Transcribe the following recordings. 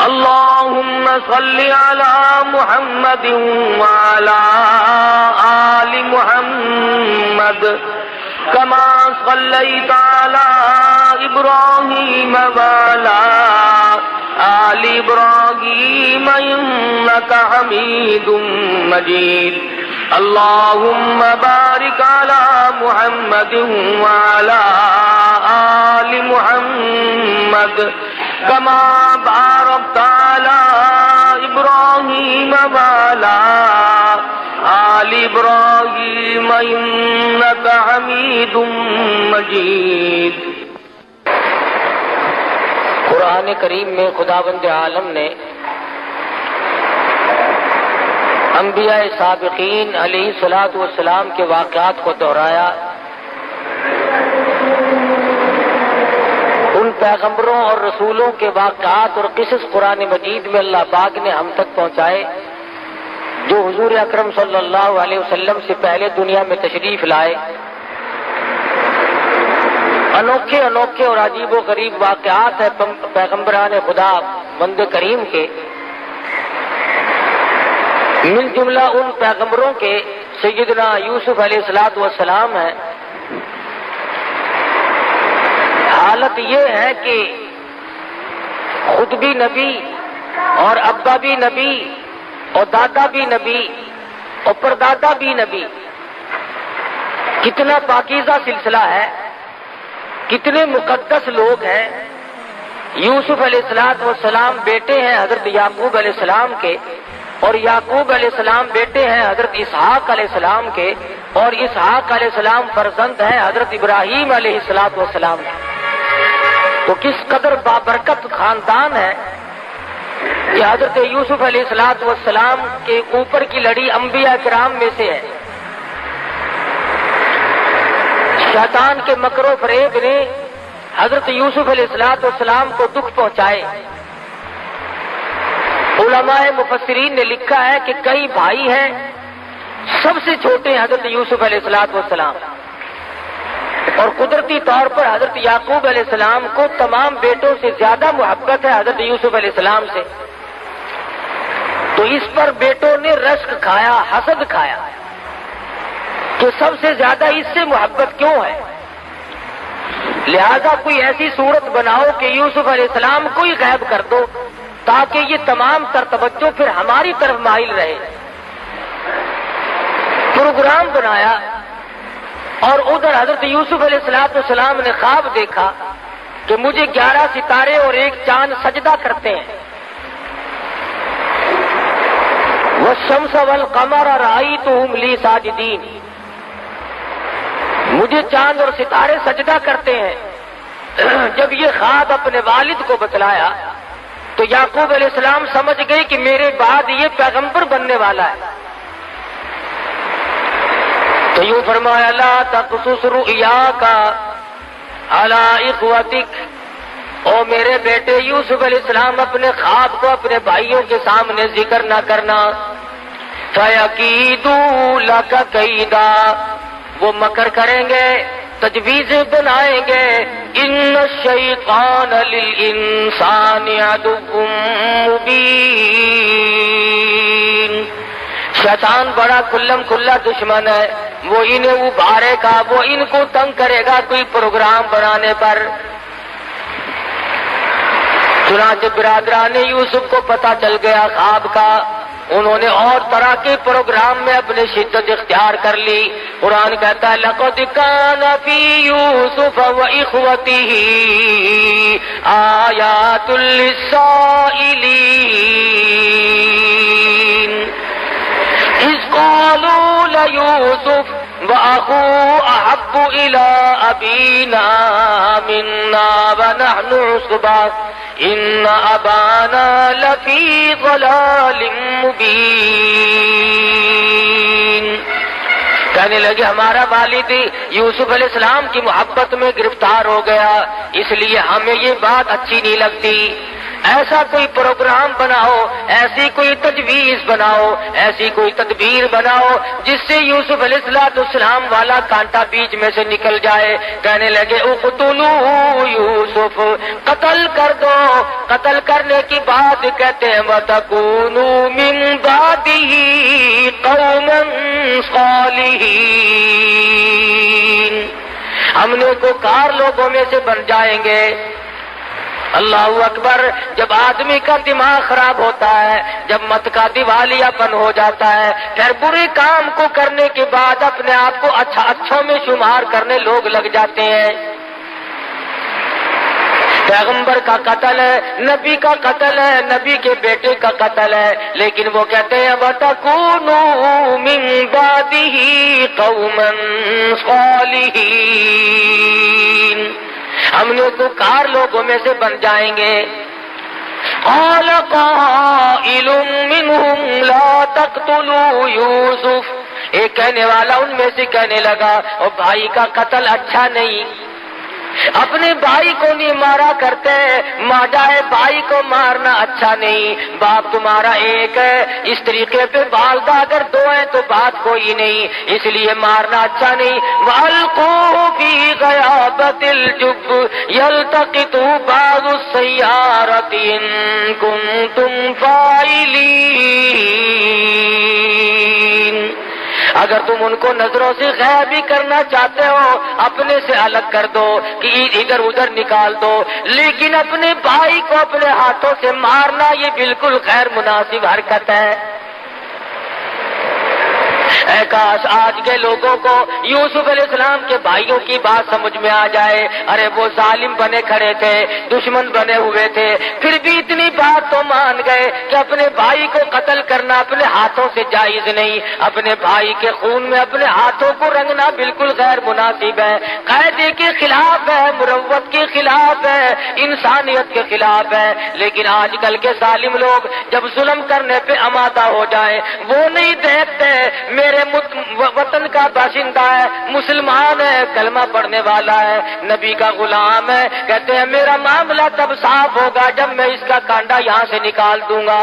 اللهم صل على محمد وعلى آل محمد كما صليت على إبراهيم وعلى آل إبراهيم إنك حميد مجيد اللهم بارك على محمد وعلى آل محمد كما باركت على إبراهيم وعلى آل إبراهيم إنك حميد مجيد۔ قرآن کریم میں خداوند عالم نے انبیاء سابقین علیہ الصلوۃ والسلام کے واقعات کو دہرایا، ان پیغمبروں اور رسولوں کے واقعات اور قصص قرآن مجید میں اللہ پاک نے ہم تک پہنچائے جو حضور اکرم صلی اللہ علیہ وسلم سے پہلے دنیا میں تشریف لائے۔ انوکھے انوکھے اور عجیب و غریب واقعات ہیں پیغمبران خدا بند کریم کے، مل جملہ ان پیغمبروں کے سیدنا یوسف علیہ السلام ہیں۔ حالت یہ ہے کہ خود بھی نبی اور ابا بھی نبی اور دادا بھی نبی اور پردادا بھی نبی، کتنا پاکیزہ سلسلہ ہے، کتنے مقدس لوگ ہیں۔ یوسف علیہ السلام بیٹے ہیں حضرت یعقوب علیہ السلام کے، اور یعقوب علیہ السلام بیٹے ہیں حضرت اسحاق علیہ السلام کے، اور اسحاق علیہ السلام فرزند ہیں حضرت ابراہیم علیہ السلام کے۔ تو کس قدر بابرکت خاندان ہے کہ حضرت یوسف علیہ السلام کے اوپر کی لڑی انبیاء کرام میں سے ہے۔ شیطان کے مکر و فریب نے حضرت یوسف علیہ السلام کو دکھ پہنچائے۔ علماء مفسرین نے لکھا ہے کہ کئی بھائی ہیں، سب سے چھوٹے حضرت یوسف علیہ السلام، اور قدرتی طور پر حضرت یعقوب علیہ السلام کو تمام بیٹوں سے زیادہ محبت ہے حضرت یوسف علیہ السلام سے۔ تو اس پر بیٹوں نے رشک کھایا، حسد کھایا کہ سب سے زیادہ اس سے محبت کیوں ہے، لہذا کوئی ایسی صورت بناؤ کہ یوسف علیہ السلام کو ہی غائب کر دو تاکہ یہ تمام تر توجہ پھر ہماری طرف مائل رہے۔ پروگرام بنایا، اور ادھر حضرت یوسف علیہ السلام نے خواب دیکھا کہ مجھے 11 ستارے اور ایک چاند سجدہ کرتے ہیں۔ والشمس والقمر رأیتہم لی ساجدین، مجھے چاند اور ستارے سجدہ کرتے ہیں۔ جب یہ خواب اپنے والد کو بتلایا تو یعقوب علیہ السلام سمجھ گئے کہ میرے بعد یہ پیغمبر بننے والا ہے۔ تو یوں فرمایا لا تقصص رؤیاک علی اخوتک، او میرے بیٹے یوسف علیہ السلام اپنے خواب کو اپنے بھائیوں کے سامنے ذکر نہ کرنا۔ فَيَكِيدُوا لَكَ كَيْدًا، وہ مکر کریں گے، تجویزیں بنائیں گے۔ ان الشیطان للانسان عدو مبین، شیطان بڑا کھلم کھلا دشمن ہے، وہ انہیں ابھارے گا، وہ ان کو تنگ کرے گا کوئی پروگرام بنانے پر۔ چنانچہ برادران یوسف کو پتہ چل گیا خواب کا، انہوں نے اور طرح کے پروگرام میں اپنے شدت اختیار کر لی۔ قرآن کہتا ہے لَقَدْ كَانَ فِي يُوسُفَ وَإِخْوَتِهِ آيَاتٌ لِّلسَّائِلِينَ إِذْ قَالُوا لَيُوسُفَ وَأَخُوهُ أَحَبُّ إِلَىٰ أَبِينَا مِنَّا وَنَحْنُ عُصْبَةٌ إِنَّ أَبَانَا لَفِي ضَلَالٍ مُّبِينٍ۔ کہنے لگے ہمارا والد یوسف علیہ السلام کی محبت میں گرفتار ہو گیا، اس لیے ہمیں یہ بات اچھی نہیں لگتی۔ ایسا کوئی پروگرام بناؤ، ایسی کوئی تجویز بناؤ، ایسی کوئی تدبیر بناؤ جس سے یوسف علیہ السلام والا کانٹا بیچ میں سے نکل جائے۔ کہنے لگے اقتلوا یوسف، قتل کر دو۔ قتل کرنے کی بات کہتے ہیں وَتَكُونُوا مِن بَعْدِهِ قَوْمًا صَالِحِينَ، ہم نیکوکار لوگوں میں سے بن جائیں گے۔ اللہ اکبر۔ جب آدمی کا دماغ خراب ہوتا ہے، جب مت کا دیوالیہ پن ہو جاتا ہے، پھر برے کام کو کرنے کے بعد اپنے آپ کو اچھوں میں شمار کرنے لوگ لگ جاتے ہیں۔ پیغمبر کا قتل ہے، نبی کا قتل ہے، نبی کے بیٹے کا قتل ہے، لیکن وہ کہتے ہیں وَتَكُونُوا مِن بَعْدِهِ قَوْمًا صَالِحِينَ، ہم نیکوکار لوگوں میں سے بن جائیں گے۔ قَالَ قَائِلٌ مِّنْهُمْ لَا تَقْتُلُوا يُوسُفَ، ایک کہنے والا ان میں سے کہنے لگا اور بھائی کا قتل اچھا نہیں، اپنے بھائی کو نہیں مارا کرتے، ماجائے بھائی کو مارنا اچھا نہیں، باپ تمہارا ایک ہے، اس طریقے پہ والدہ اگر دو ہیں تو بات کوئی نہیں، اس لیے مارنا اچھا نہیں۔ وَأَلْقُوهُ فِي غَيَابَتِ الْجُبِّ يَلْتَقِطْهُ بَعْضُ السَّيَّارَةِ إِن كُنتُمْ فَاعِلِينَ، اگر تم ان کو نظروں سے غائب بھی کرنا چاہتے ہو اپنے سے الگ کر دو کہ ادھر ادھر نکال دو، لیکن اپنے بھائی کو اپنے ہاتھوں سے مارنا یہ بالکل غیر مناسب حرکت ہے۔ اے کاش آج کے لوگوں کو یوسف علیہ السلام کے بھائیوں کی بات سمجھ میں آ جائے۔ ارے وہ ظالم بنے کھڑے تھے، دشمن بنے ہوئے تھے، پھر بھی اتنی بات تو مان گئے کہ اپنے بھائی کو قتل کرنا اپنے ہاتھوں سے جائز نہیں، اپنے بھائی کے خون میں اپنے ہاتھوں کو رنگنا بالکل غیر مناسب ہے، قاعدے کے خلاف ہے، مروت کے خلاف ہے، انسانیت کے خلاف ہے۔ لیکن آج کل کے ظالم لوگ جب ظلم کرنے پہ آمادہ ہو جائیں وہ نہیں دیکھتے میرے وطن کا باشندہ ہے، مسلمان ہے، کلمہ پڑھنے والا ہے، نبی کا غلام ہے، کہتے ہیں میرا معاملہ تب صاف ہوگا جب میں اس کا کانڈا یہاں سے نکال دوں گا۔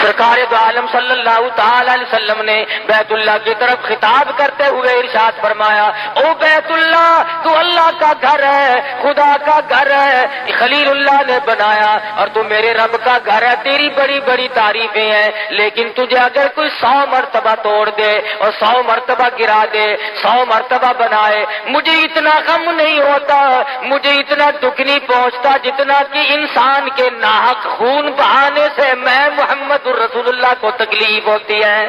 سرکار دو عالم صلی اللہ تعالی علیہ وسلم نے بیت اللہ کی طرف خطاب کرتے ہوئے ارشاد فرمایا، او بیت اللہ تو اللہ کا گھر ہے، خدا کا گھر ہے، خلیل اللہ نے بنایا اور تو میرے رب کا گھر ہے، تیری بڑی بڑی تعریفیں ہیں، لیکن تجھے اگر کوئی 100 مرتبہ توڑ دے اور 100 مرتبہ گرا دے، 100 مرتبہ بنائے، مجھے اتنا غم نہیں ہوتا، مجھے اتنا دکھ نہیں پہنچتا جتنا کہ انسان کے ناحق خون بہانے سے میں محمد رسول اللہ کو تکلیف ہوتی ہے۔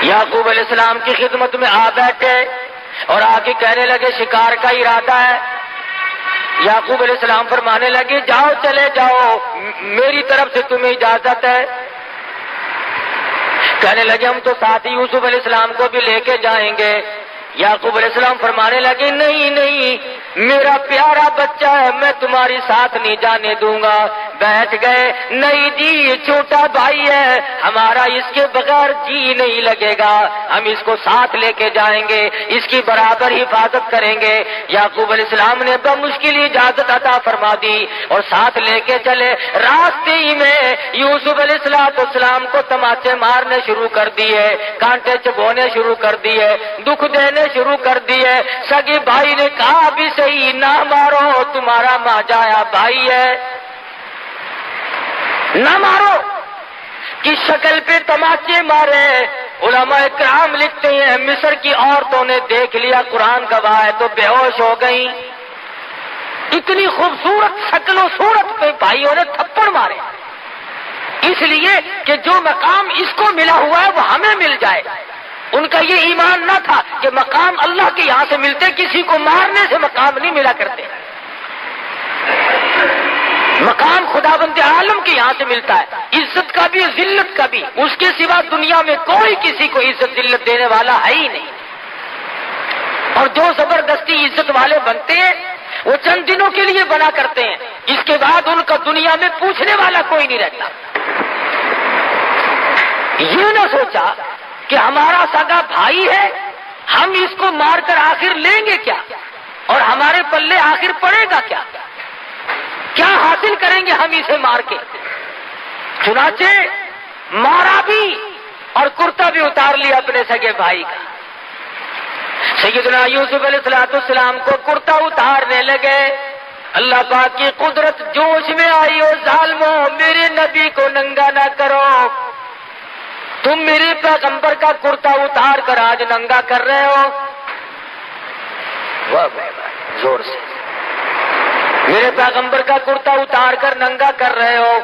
یعقوب علیہ السلام کی خدمت میں آ بیٹھے اور آگے کہنے لگے شکار کا ارادہ ہے۔ یعقوب علیہ السلام فرمانے لگے جاؤ چلے جاؤ، میری طرف سے تمہیں اجازت ہے۔ کہنے لگے ہم تو ساتھ ہی یوسف علیہ السلام کو بھی لے کے جائیں گے۔ یعقوب علیہ السلام فرمانے لگے نہیں نہیں، میرا پیارا بچہ ہے، میں تمہاری ساتھ نہیں جانے دوں گا۔ بیٹھ گئے، نہیں جی یہ چھوٹا بھائی ہے ہمارا، اس کے بغیر جی نہیں لگے گا، ہم اس کو ساتھ لے کے جائیں گے، اس کی برابر حفاظت کریں گے۔ یعقوب علیہ السلام نے بمشکل اجازت عطا فرما دی اور ساتھ لے کے چلے۔ راستے ہی میں یوسف علیہ السلام کو تماچے مارنے شروع کر دیے، کانٹے چبونے شروع کر دیے، دکھ دینے شروع کر دیے۔ سگے بھائی نے کہا بھی صحیح نہ مارو، تمہارا ماجایا بھائی ہے، نہ مارو، کی شکل پہ تماچے مارے۔ علماء کرام لکھتے ہیں مصر کی عورتوں نے دیکھ لیا، قرآن گواہ ہے، تو بے ہوش ہو گئی۔ اتنی خوبصورت شکل و صورت پہ بھائیوں نے تھپڑ مارے، اس لیے کہ جو مقام اس کو ملا ہوا ہے وہ ہمیں مل جائے۔ ان کا یہ ایمان نہ تھا کہ مقام اللہ کے یہاں سے ملتے، کسی کو مارنے سے مقام نہیں ملا کرتے، مقام خداوند عالم کے یہاں سے ملتا ہے، عزت کا بھی ذلت کا بھی، اس کے سوا دنیا میں کوئی کسی کو عزت ذلت دینے والا ہے ہی نہیں۔ اور جو زبردستی عزت والے بنتے ہیں وہ چند دنوں کے لیے بنا کرتے ہیں، اس کے بعد ان کا دنیا میں پوچھنے والا کوئی نہیں رہتا۔ یہ نہ سوچا کہ ہمارا سگا بھائی ہے، ہم اس کو مار کر آخر لیں گے کیا؟ اور ہمارے پلے آخر پڑے گا کیا؟ کیا حاصل کریں گے ہم اسے مار کے؟ چنانچہ مارا بھی اور کرتا بھی اتار لیا اپنے سگے بھائی کا۔ سیدنا یوسف علیہ السلام کو کرتا اتارنے لگے، اللہ پاک کی قدرت جوش میں آئی، اور ظالموں میرے نبی کو ننگا نہ کرو، تم میرے پیغمبر کا کرتا اتار کر آج ننگا کر رہے ہو۔ زور سے میرے پیغمبر کا کرتا اتار کر ننگا کر رہے ہو،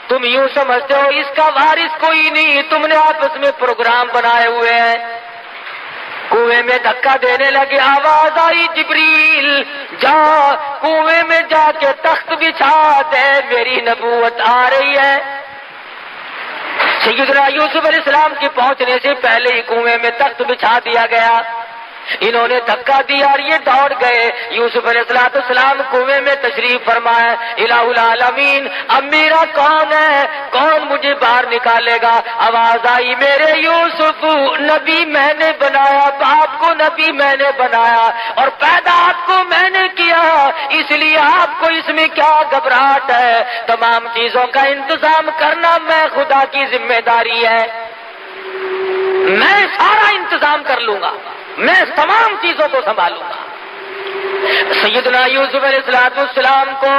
تم یوں سمجھتے ہو اس کا وارث کوئی نہیں، تم نے آپس میں پروگرام بنائے ہوئے ہیں۔ کنویں میں دھکا دینے لگے، آواز آئی جبریل جا کنویں میں جا کے تخت بچھا دے، میری نبوت آ رہی ہے۔ سیدنا یوسف علیہ السلام کی پہنچنے سے پہلے ہی کنویں میں تخت بچھا دیا گیا۔ انہوں نے دھکا دیا اور یہ دوڑ گئے۔ یوسف علیہ السلام کنویں میں تشریف فرمائے، الہ العالمین اب میرا کون ہے، کون مجھے باہر نکالے گا؟ آواز آئی میرے یوسف نبی میں نے بنایا، باپ کو نبی میں نے بنایا اور پیدا آپ کو میں نے کیا، اس لیے آپ کو اس میں کیا گھبراہٹ ہے؟ تمام چیزوں کا انتظام کرنا میں خدا کی ذمہ داری ہے، میں سارا انتظام کر لوں گا، میں تمام چیزوں کو سنبھالوں گا۔ سیدنا یوسف علیہ السلام کو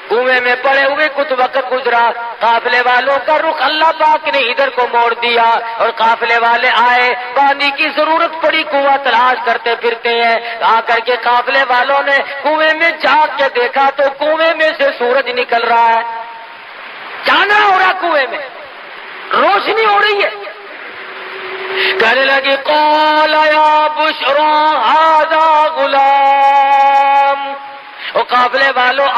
کنویں میں پڑے ہوئے کچھ وقت گزرا، قافلے والوں کا رخ اللہ پاک نے ادھر کو موڑ دیا اور قافلے والے آئے، پانی کی ضرورت پڑی، کنواں تلاش کرتے پھرتے ہیں، آ کر کے قافلے والوں نے کنویں میں جھانک کے دیکھا تو کنویں میں سے سورج نکل رہا ہے، چاندنا ہو رہا، کنویں میں روشنی ہو رہی ہے۔ کہنے لگی قال یا بشرا ھذا غلام، او قافلے والوں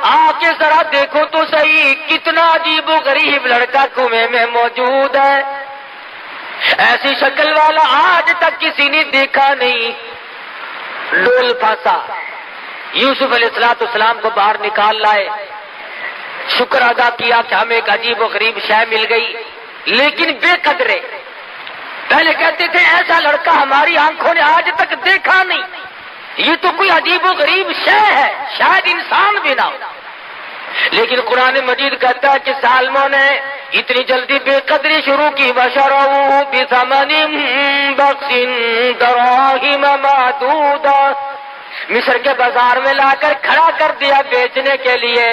آ کے ذرا دیکھو تو صحیح کتنا عجیب و غریب لڑکا کنویں میں موجود ہے، ایسی شکل والا آج تک کسی نے دیکھا نہیں۔ ڈول پھانسا، یوسف علیہ السلام کو باہر نکال لائے، شکر ادا کیا کہ ہمیں ایک عجیب و غریب شے مل گئی، لیکن بے قدرے پہلے کہتے تھے ایسا لڑکا ہماری آنکھوں نے آج تک دیکھا نہیں، یہ تو کوئی عجیب و غریب شے ہے، شاید انسان بھی نہ ہو۔ لیکن قرآن مجید کہتا ہے کہ ظالموں نے اتنی جلدی بے قدری شروع کی، وَشَرَوْا بِثَمَنٍ بَخْسٍ دَرَاهِمَ مَعْدُودَةٍ، مصر کے بازار میں لا کر کھڑا کر دیا بیچنے کے لیے۔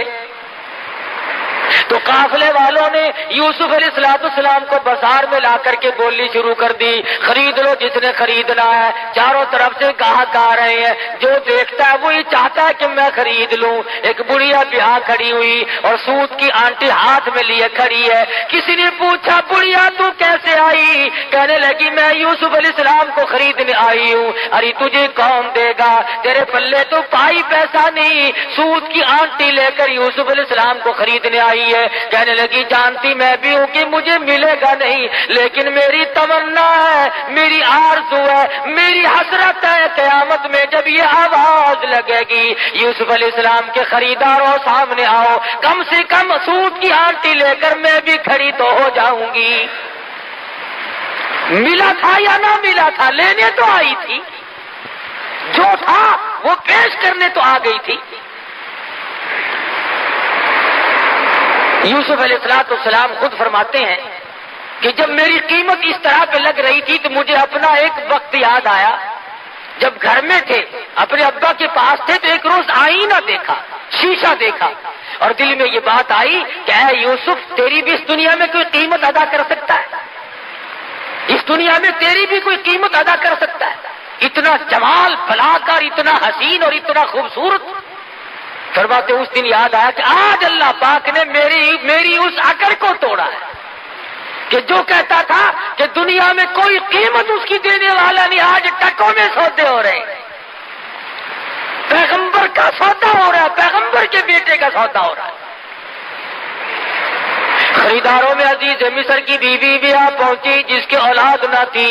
تو قافلے والوں نے یوسف علیہ السلام کو بازار میں لا کر کے بولنی شروع کر دی، خرید لو جس نے خریدنا ہے، چاروں طرف سے گاہک آ رہے ہیں، جو دیکھتا ہے وہی چاہتا ہے کہ میں خرید لوں۔ ایک بڑھیا بیاہ کھڑی ہوئی اور سوت کی آنٹی ہاتھ میں لیے کھڑی ہے، کسی نے پوچھا بڑھیا تو کیسے آئی؟ کہنے لگی میں یوسف علیہ السلام کو خریدنے آئی ہوں۔ ارے تجھے کون دے گا، تیرے پلے تو پائی پیسہ نہیں، سوت کی آنٹی لے کر یوسف علیہ السلام کو خریدنے آئی ہے۔ کہنے لگی جانتی میں بھی ہوں کہ مجھے ملے گا نہیں، لیکن میری تمنا ہے، میری آرزو ہے، میری حسرت ہے، قیامت میں جب یہ آواز لگے گی یوسف علیہ السلام کے خریداروں سامنے آؤ، کم سے کم سوت کی آنٹی لے کر میں بھی کھڑی تو ہو جاؤں گی۔ ملا تھا یا نہ ملا تھا، لینے تو آئی تھی، جو تھا وہ پیش کرنے تو آ گئی تھی۔ یوسف علیہ السلام خود فرماتے ہیں کہ جب میری قیمت اس طرح پہ لگ رہی تھی تو مجھے اپنا ایک وقت یاد آیا، جب گھر میں تھے اپنے ابا کے پاس تھے تو ایک روز آئینہ دیکھا، شیشہ دیکھا اور دل میں یہ بات آئی کہ اے یوسف تیری بھی اس دنیا میں کوئی قیمت ادا کر سکتا ہے، اس دنیا میں تیری بھی کوئی قیمت ادا کر سکتا ہے، اتنا جمال بھلا کر، اتنا حسین اور اتنا خوبصورت۔ فرماتے اس دن یاد آیا کہ آج اللہ پاک نے میری اس عقل کو توڑا ہے کہ جو کہتا تھا کہ دنیا میں کوئی قیمت اس کی دینے والا نہیں، آج ٹکوں میں سودے ہو رہے ہیں، پیغمبر کا سودا ہو رہا ہے، پیغمبر کے بیٹے کا سودا ہو رہا ہے۔ خریداروں میں عزیز مصر کی بیوی بھی آ پہنچی جس کی اولاد نہ تھی،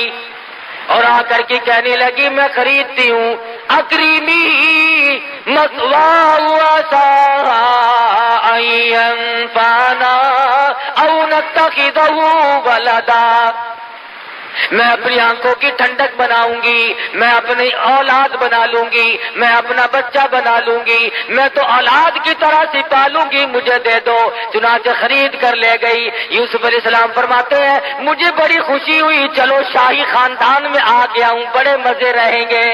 اور آ کر کے کہنے لگی میں خریدتی ہوں، اکریمی مثواہ وعسى ان ينفعنا او نتخذه ولدا، میں اپنی آنکھوں کی ٹھنڈک بناؤں گی، میں اپنی اولاد بنا لوں گی، میں اپنا بچہ بنا لوں گی، میں تو اولاد کی طرح سے پالوں گی، مجھے دے دو۔ چنانچہ خرید کر لے گئی۔ یوسف علیہ السلام فرماتے ہیں مجھے بڑی خوشی ہوئی، چلو شاہی خاندان میں آ گیا ہوں، بڑے مزے رہیں گے۔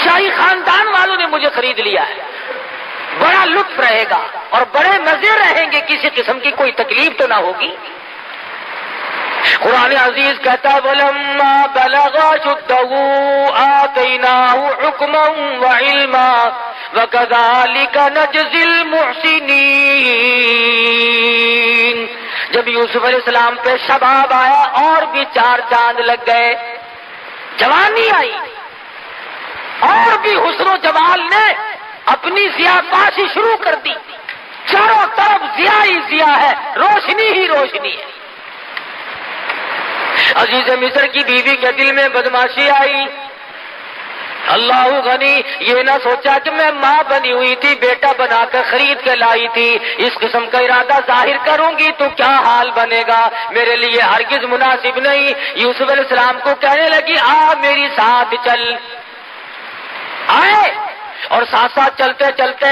شاہی خاندان والوں نے مجھے خرید لیا ہے، بڑا لطف رہے گا اور بڑے مزے رہیں گے، کسی قسم کی کوئی تکلیف تو نہ ہوگی۔ قرآن عزیز کہتا ہے وَلَمَّا بَلَغَ أَشُدَّهُ آتَيْنَاهُ حُكْمًا وَعِلْمًا وَكَذَلِكَ نَجْزِي الْمُحْسِنِينَ۔ جب یوسف علیہ السلام پہ شباب آیا اور بھی 4 چاند لگ گئے، جوانی آئی اور بھی حسن و جمال نے اپنی ضیاءباشی شروع کر دی، چاروں طرف ضیاء ہی ضیاء ہے، روشنی ہی روشنی ہے۔ عزیز مصر کی بیوی کے دل میں بدماشی آئی، اللہ غنی، یہ نہ سوچا کہ میں ماں بنی ہوئی تھی، بیٹا بنا کر خرید کے لائی تھی، اس قسم کا ارادہ ظاہر کروں گی تو کیا حال بنے گا، میرے لیے ہرگز مناسب نہیں۔ یوسف علیہ السلام کو کہنے لگی آ میری ساتھ چل، آئے اور ساتھ ساتھ چلتے چلتے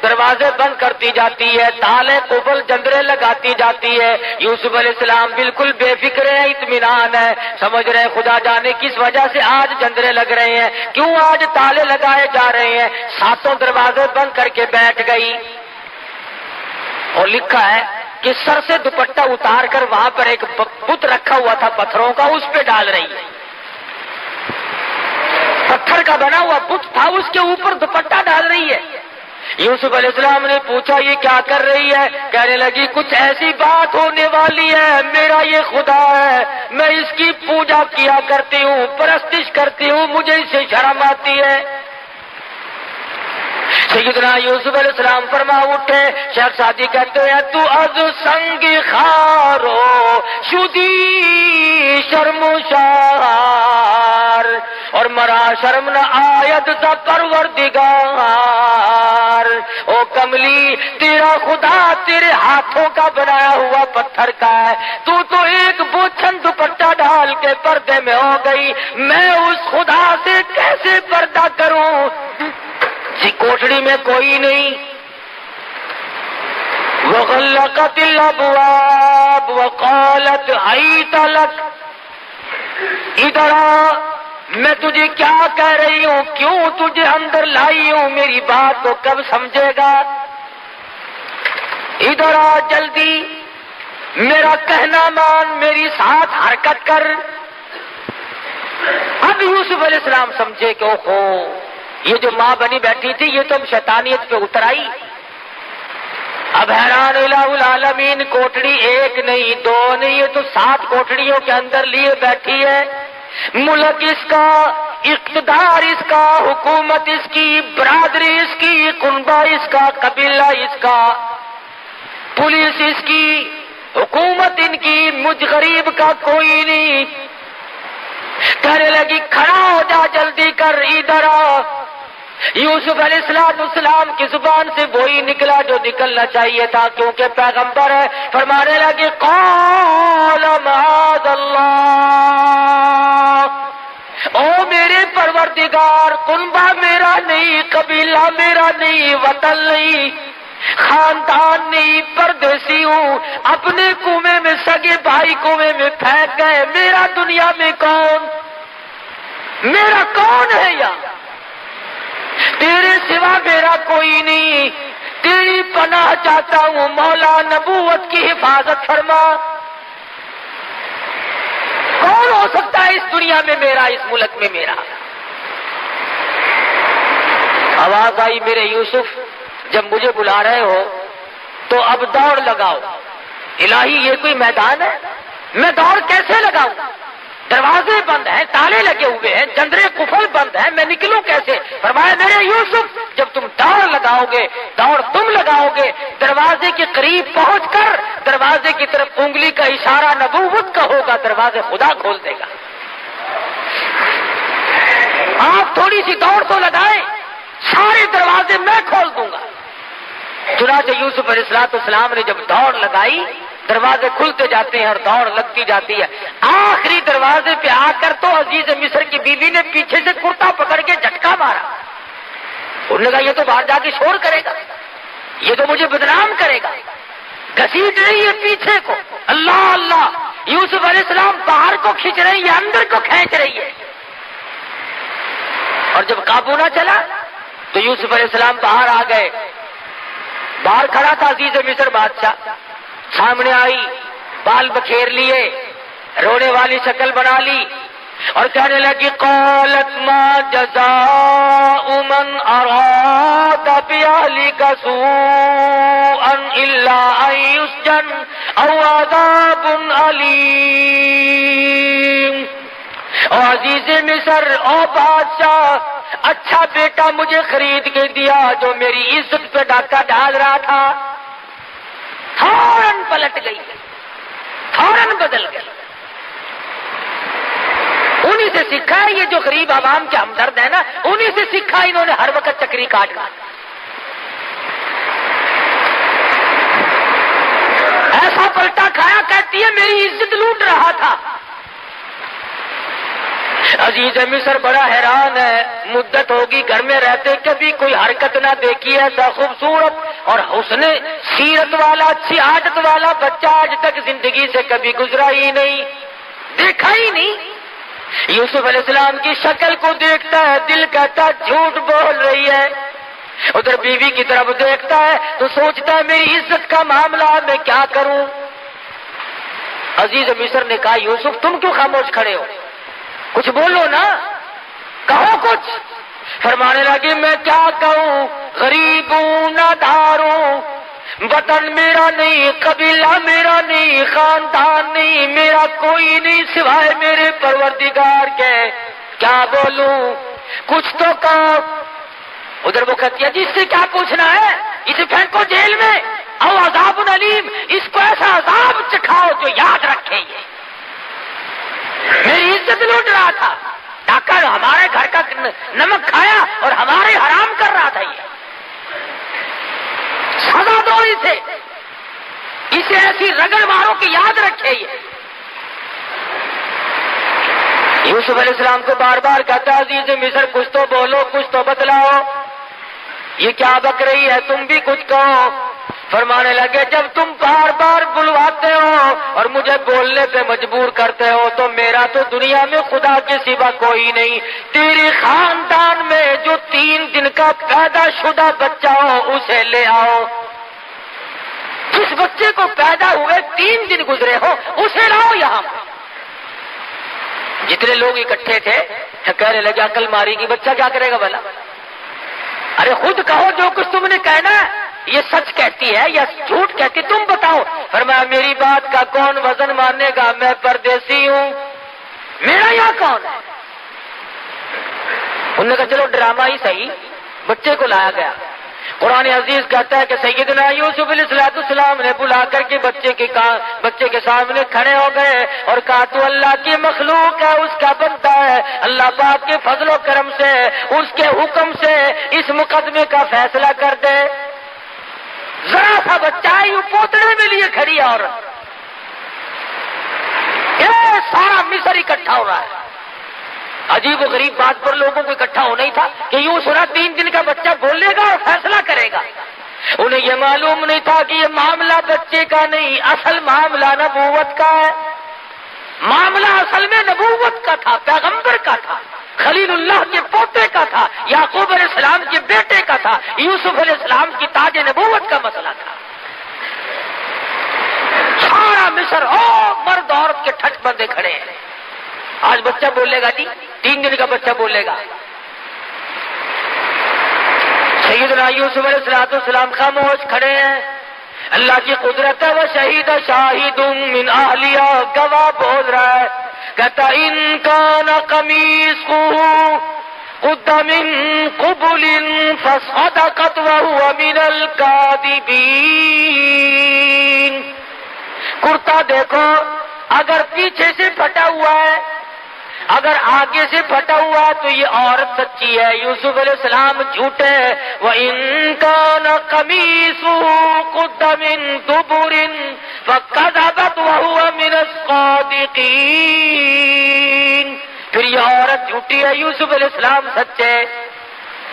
دروازے بند کرتی جاتی ہے، تالے قفل جندرے لگاتی جاتی ہے۔ یوسف علیہ السلام بالکل بے فکر ہے، اطمینان ہے، سمجھ رہے ہیں خدا جانے کس وجہ سے آج جندرے لگ رہے ہیں، کیوں آج تالے لگائے جا رہے ہیں۔ 7 دروازے بند کر کے بیٹھ گئی اور لکھا ہے کہ سر سے دوپٹہ اتار کر وہاں پر ایک بت رکھا ہوا تھا پتھروں کا، اس پہ ڈال رہی ہے، پتھر کا بنا ہوا بت تھا، اس کے اوپر دوپٹہ ڈال رہی ہے۔ یوسف علیہ السلام نے پوچھا یہ کیا کر رہی ہے؟ کہنے لگی کچھ ایسی بات ہونے والی ہے، میرا یہ خدا ہے، میں اس کی پوجا کیا کرتی ہوں، پرستش کرتی ہوں، مجھے اس سے شرم آتی ہے۔ سیدنا یوسف علیہ السلام فرما اٹھے، شیخ سعدی کہتے ہیں تو از سنگ خارو شدی شرمشار اور مرا شرم نہ آیت سا پروردگار۔ او کملی تیرا خدا تیرے ہاتھوں کا بنایا ہوا پتھر کا ہے، تو ایک بوچھن دوپٹہ ڈال کے پردے میں ہو گئی، میں اس خدا سے کیسے پردہ کروں؟ کوٹڑی میں کوئی نہیں، وغلقت الابواب وقالت حیت لک، ادھر آ، میں تجھے کیا کہہ رہی ہوں، کیوں تجھے اندر لائی ہوں، میری بات کو کب سمجھے گا، ادھر آ جلدی، میرا کہنا مان، میری ساتھ حرکت کر۔ اب یوسف علیہ السلام سمجھے کہ اوہو یہ جو ماں بنی بیٹھی تھی یہ تو شیطانیت پہ اتر آئی۔ اب حیران الہ العالمین، کوٹڑی 1 نہیں 2 نہیں، یہ تو 7 کوٹڑیوں کے اندر لیے بیٹھی ہے، ملک اس کا، اقتدار اس کا، حکومت اس کی، برادری اس کی، کنبہ اس کا، قبیلہ اس کا، پولیس اس کی، حکومت ان کی، مجھ غریب کا کوئی نہیں۔ کہنے لگی کھڑا ہو جا، جلدی کر، ادھر آ۔ یوسف علیہ السلام کی زبان سے وہی نکلا جو نکلنا چاہیے تھا، کیونکہ پیغمبر ہے، فرمانے لگے قال معاذ اللہ، او میرے پروردگار، کنبہ میرا نہیں، قبیلہ میرا نہیں، وطن نہیں، خاندان نہیں، پردیسی ہوں، اپنے کنویں میں سگے بھائی کنویں میں پھینک گئے، میرا دنیا میں کون، میرا کون ہے یا تیرے سوا میرا کوئی نہیں، تیری پناہ چاہتا ہوں، مولا نبوت کی حفاظت فرما۔ کون ہو سکتا ہے اس دنیا میں میرا، اس ملک میں میرا؟ آواز آئی میرے یوسف جب مجھے بلا رہے ہو تو اب دوڑ لگاؤ۔ الہی یہ کوئی میدان ہے، میں دوڑ کیسے لگاؤں؟ دروازے بند ہیں، تالے لگے ہوئے ہیں، جندرے قفل بند ہیں، میں نکلوں کیسے؟ فرمایا میرے یوسف جب تم دوڑ لگاؤ گے، دوڑ تم لگاؤ گے، دروازے کے قریب پہنچ کر دروازے کی طرف انگلی کا اشارہ نبوت کا ہوگا، دروازے خدا کھول دے گا۔ آپ تھوڑی سی دوڑ تو لگائیں، سارے دروازے میں کھول دوں گا۔ چنانچہ یوسف علیہ السلام نے جب دوڑ لگائی دروازے کھلتے جاتے ہیں اور دوڑ لگتی جاتی ہے. آخری دروازے پہ آ کر تو عزیز مصر کی بیوی نے پیچھے سے کرتا پکڑ کے جھٹکا مارا. انہوں نے کہا یہ تو باہر جا کے شور کرے گا, یہ تو مجھے بدنام کرے گا. گھسیٹ رہی ہے پیچھے کو, اللہ اللہ, یوسف علیہ السلام باہر کو کھینچ رہی ہے, اندر کو کھینچ رہی ہے. اور جب قابو نہ چلا تو یوسف علیہ السلام باہر آ گئے. باہر کھڑا تھا عزیز مصر بادشاہ, سامنے آئی, بال بکھیر لیے, رونے والی شکل بنا لی اور کہنے لگی قالت ما جزاء من اراد باهلك سوءا الا ان يسجن او عذاب الیم. او عزیز مصر, او بادشاہ, اچھا بیٹا مجھے خرید کے دیا جو میری عزت پہ ڈاکہ ڈال رہا تھا, فوراً پلٹ گئی, فوراً بدل گئی. انہی سے سیکھا ہے یہ جو غریب عوام کے ہمدرد ہیں نا, انہی سے سیکھا انہوں نے ہر وقت چکری کاٹنا. ایسا پلٹا کھایا, کہتی ہے میری عزت لوٹ رہا تھا. عزیز مصر بڑا حیران ہے, مدت ہوگی گھر میں رہتے کبھی کوئی حرکت نہ دیکھی ایسا خوبصورت اور حسن سیرت والا, اچھی عادت والا بچہ آج تک زندگی سے کبھی گزرا ہی نہیں, دیکھا ہی نہیں. یوسف علیہ السلام کی شکل کو دیکھتا ہے, دل کہتا جھوٹ بول رہی ہے. ادھر بیوی کی طرف دیکھتا ہے تو سوچتا ہے میری عزت کا معاملہ میں کیا کروں. عزیز مصر نے کہا یوسف تم کیوں خاموش کھڑے ہو, کچھ بولو نا, کہو کچھ. فرمانے لگی میں کیا کہوں, غریب ہوں, نادار ہوں, وطن میرا نہیں, قبیلہ میرا نہیں, خاندان نہیں, میرا کوئی نہیں سوائے میرے پروردگار کے. کیا بولوں, کچھ تو کہو. ادھر وہ کہتی ہے جس سے کیا پوچھنا ہے, اسے پھینکو جیل میں, او عذاب علیم, اس کو ایسا عذاب چکھاؤ جو یاد رکھے. یہ میری عزت لوٹ رہا تھا, ڈاکہ ہمارے گھر کا نمک کھایا اور ہمارے حرام کر رہا تھا. یہ سزا دو اسے, اسے ایسی رگڑ مارو کہ یاد رکھے. یہ یوسف علیہ السلام کو بار بار کہتا عزیز مصر کچھ تو بولو, کچھ تو بتلاؤ, یہ کیا بک رہی ہے, تم بھی کچھ کہو. فرمانے لگے جب تم بار بار بلواتے ہو اور مجھے بولنے پہ مجبور کرتے ہو تو میرا تو دنیا میں خدا کے سوا کوئی نہیں. تیرے خاندان میں جو 3 دن کا پیدا شدہ بچہ ہو اسے لے آؤ. جس بچے کو پیدا ہوئے 3 دن گزرے ہو اسے لاؤ یہاں. جتنے لوگ اکٹھے تھے کہنے لگے عقل ماری کی, بچہ کیا کرے گا بھلا. ارے خود کہو جو کچھ تم نے کہنا ہے, یہ سچ کہتی ہے یا جھوٹ کہتی, تم بتاؤ. فرمایا میری بات کا کون وزن مانے گا, میں پردیسی ہوں, میرا یہاں کون ہے. انہوں نے کہا چلو ڈرامہ ہی صحیح, بچے کو لایا گیا. قرآن عزیز کہتا ہے کہ سیدنا یوسف علیہ السلام نے بلا کر کے بچے کے سامنے کھڑے ہو گئے اور کہا تو اللہ کی مخلوق ہے, اس کا بندہ ہے, اللہ پاک کے فضل و کرم سے اس کے حکم سے اس مقدمے کا فیصلہ کر دے. ذرا سا بچہ ہے, یوں پوتڑے میں لیے کھڑی عورت, یہ سارا مصر اکٹھا ہو رہا ہے. عجیب و غریب بات پر لوگوں کو اکٹھا ہونا ہی تھا کہ یوں سنا 3 دن کا بچہ بولے گا اور فیصلہ کرے گا. انہیں یہ معلوم نہیں تھا کہ یہ معاملہ بچے کا نہیں, اصل معاملہ نبوت کا ہے. معاملہ اصل میں نبوت کا تھا, پیغمبر کا تھا, خلیل اللہ کے پوتے کا تھا, یعقوب علیہ السلام کے بیٹے کا تھا, یوسف علیہ السلام کی تاج نبوت کا مسئلہ تھا. سارا مصر مرد عورت کے ٹھٹ بندے کھڑے ہیں. آج بچہ بولے گا جی, 3 دن کا بچہ بولے گا. سیدنا یوسف علیہ السلام خاموش کھڑے ہیں. اللہ کی قدرت ہے, وہ شہید شاہد من اہلیہ, گواہ بول رہا ہے. کہتا ان کان قمیصہ قد من قبل فصدقت وهو من الکاذبین. کرتا دیکھو اگر پیچھے سے پھٹا ہوا ہے, اگر آگے سے پھٹا ہوا ہے تو یہ عورت سچی ہے، یوسف علیہ السلام جھوٹے ہیں۔ وَإِن كَانَ قَمِيصُهُ قُدَّ مِن دُبُرٍ فَكَذَبَتْ وَهُوَ مِنَ الصَّادِقِينَ، پھر یہ عورت جھوٹی ہے، یوسف علیہ السلام سچے۔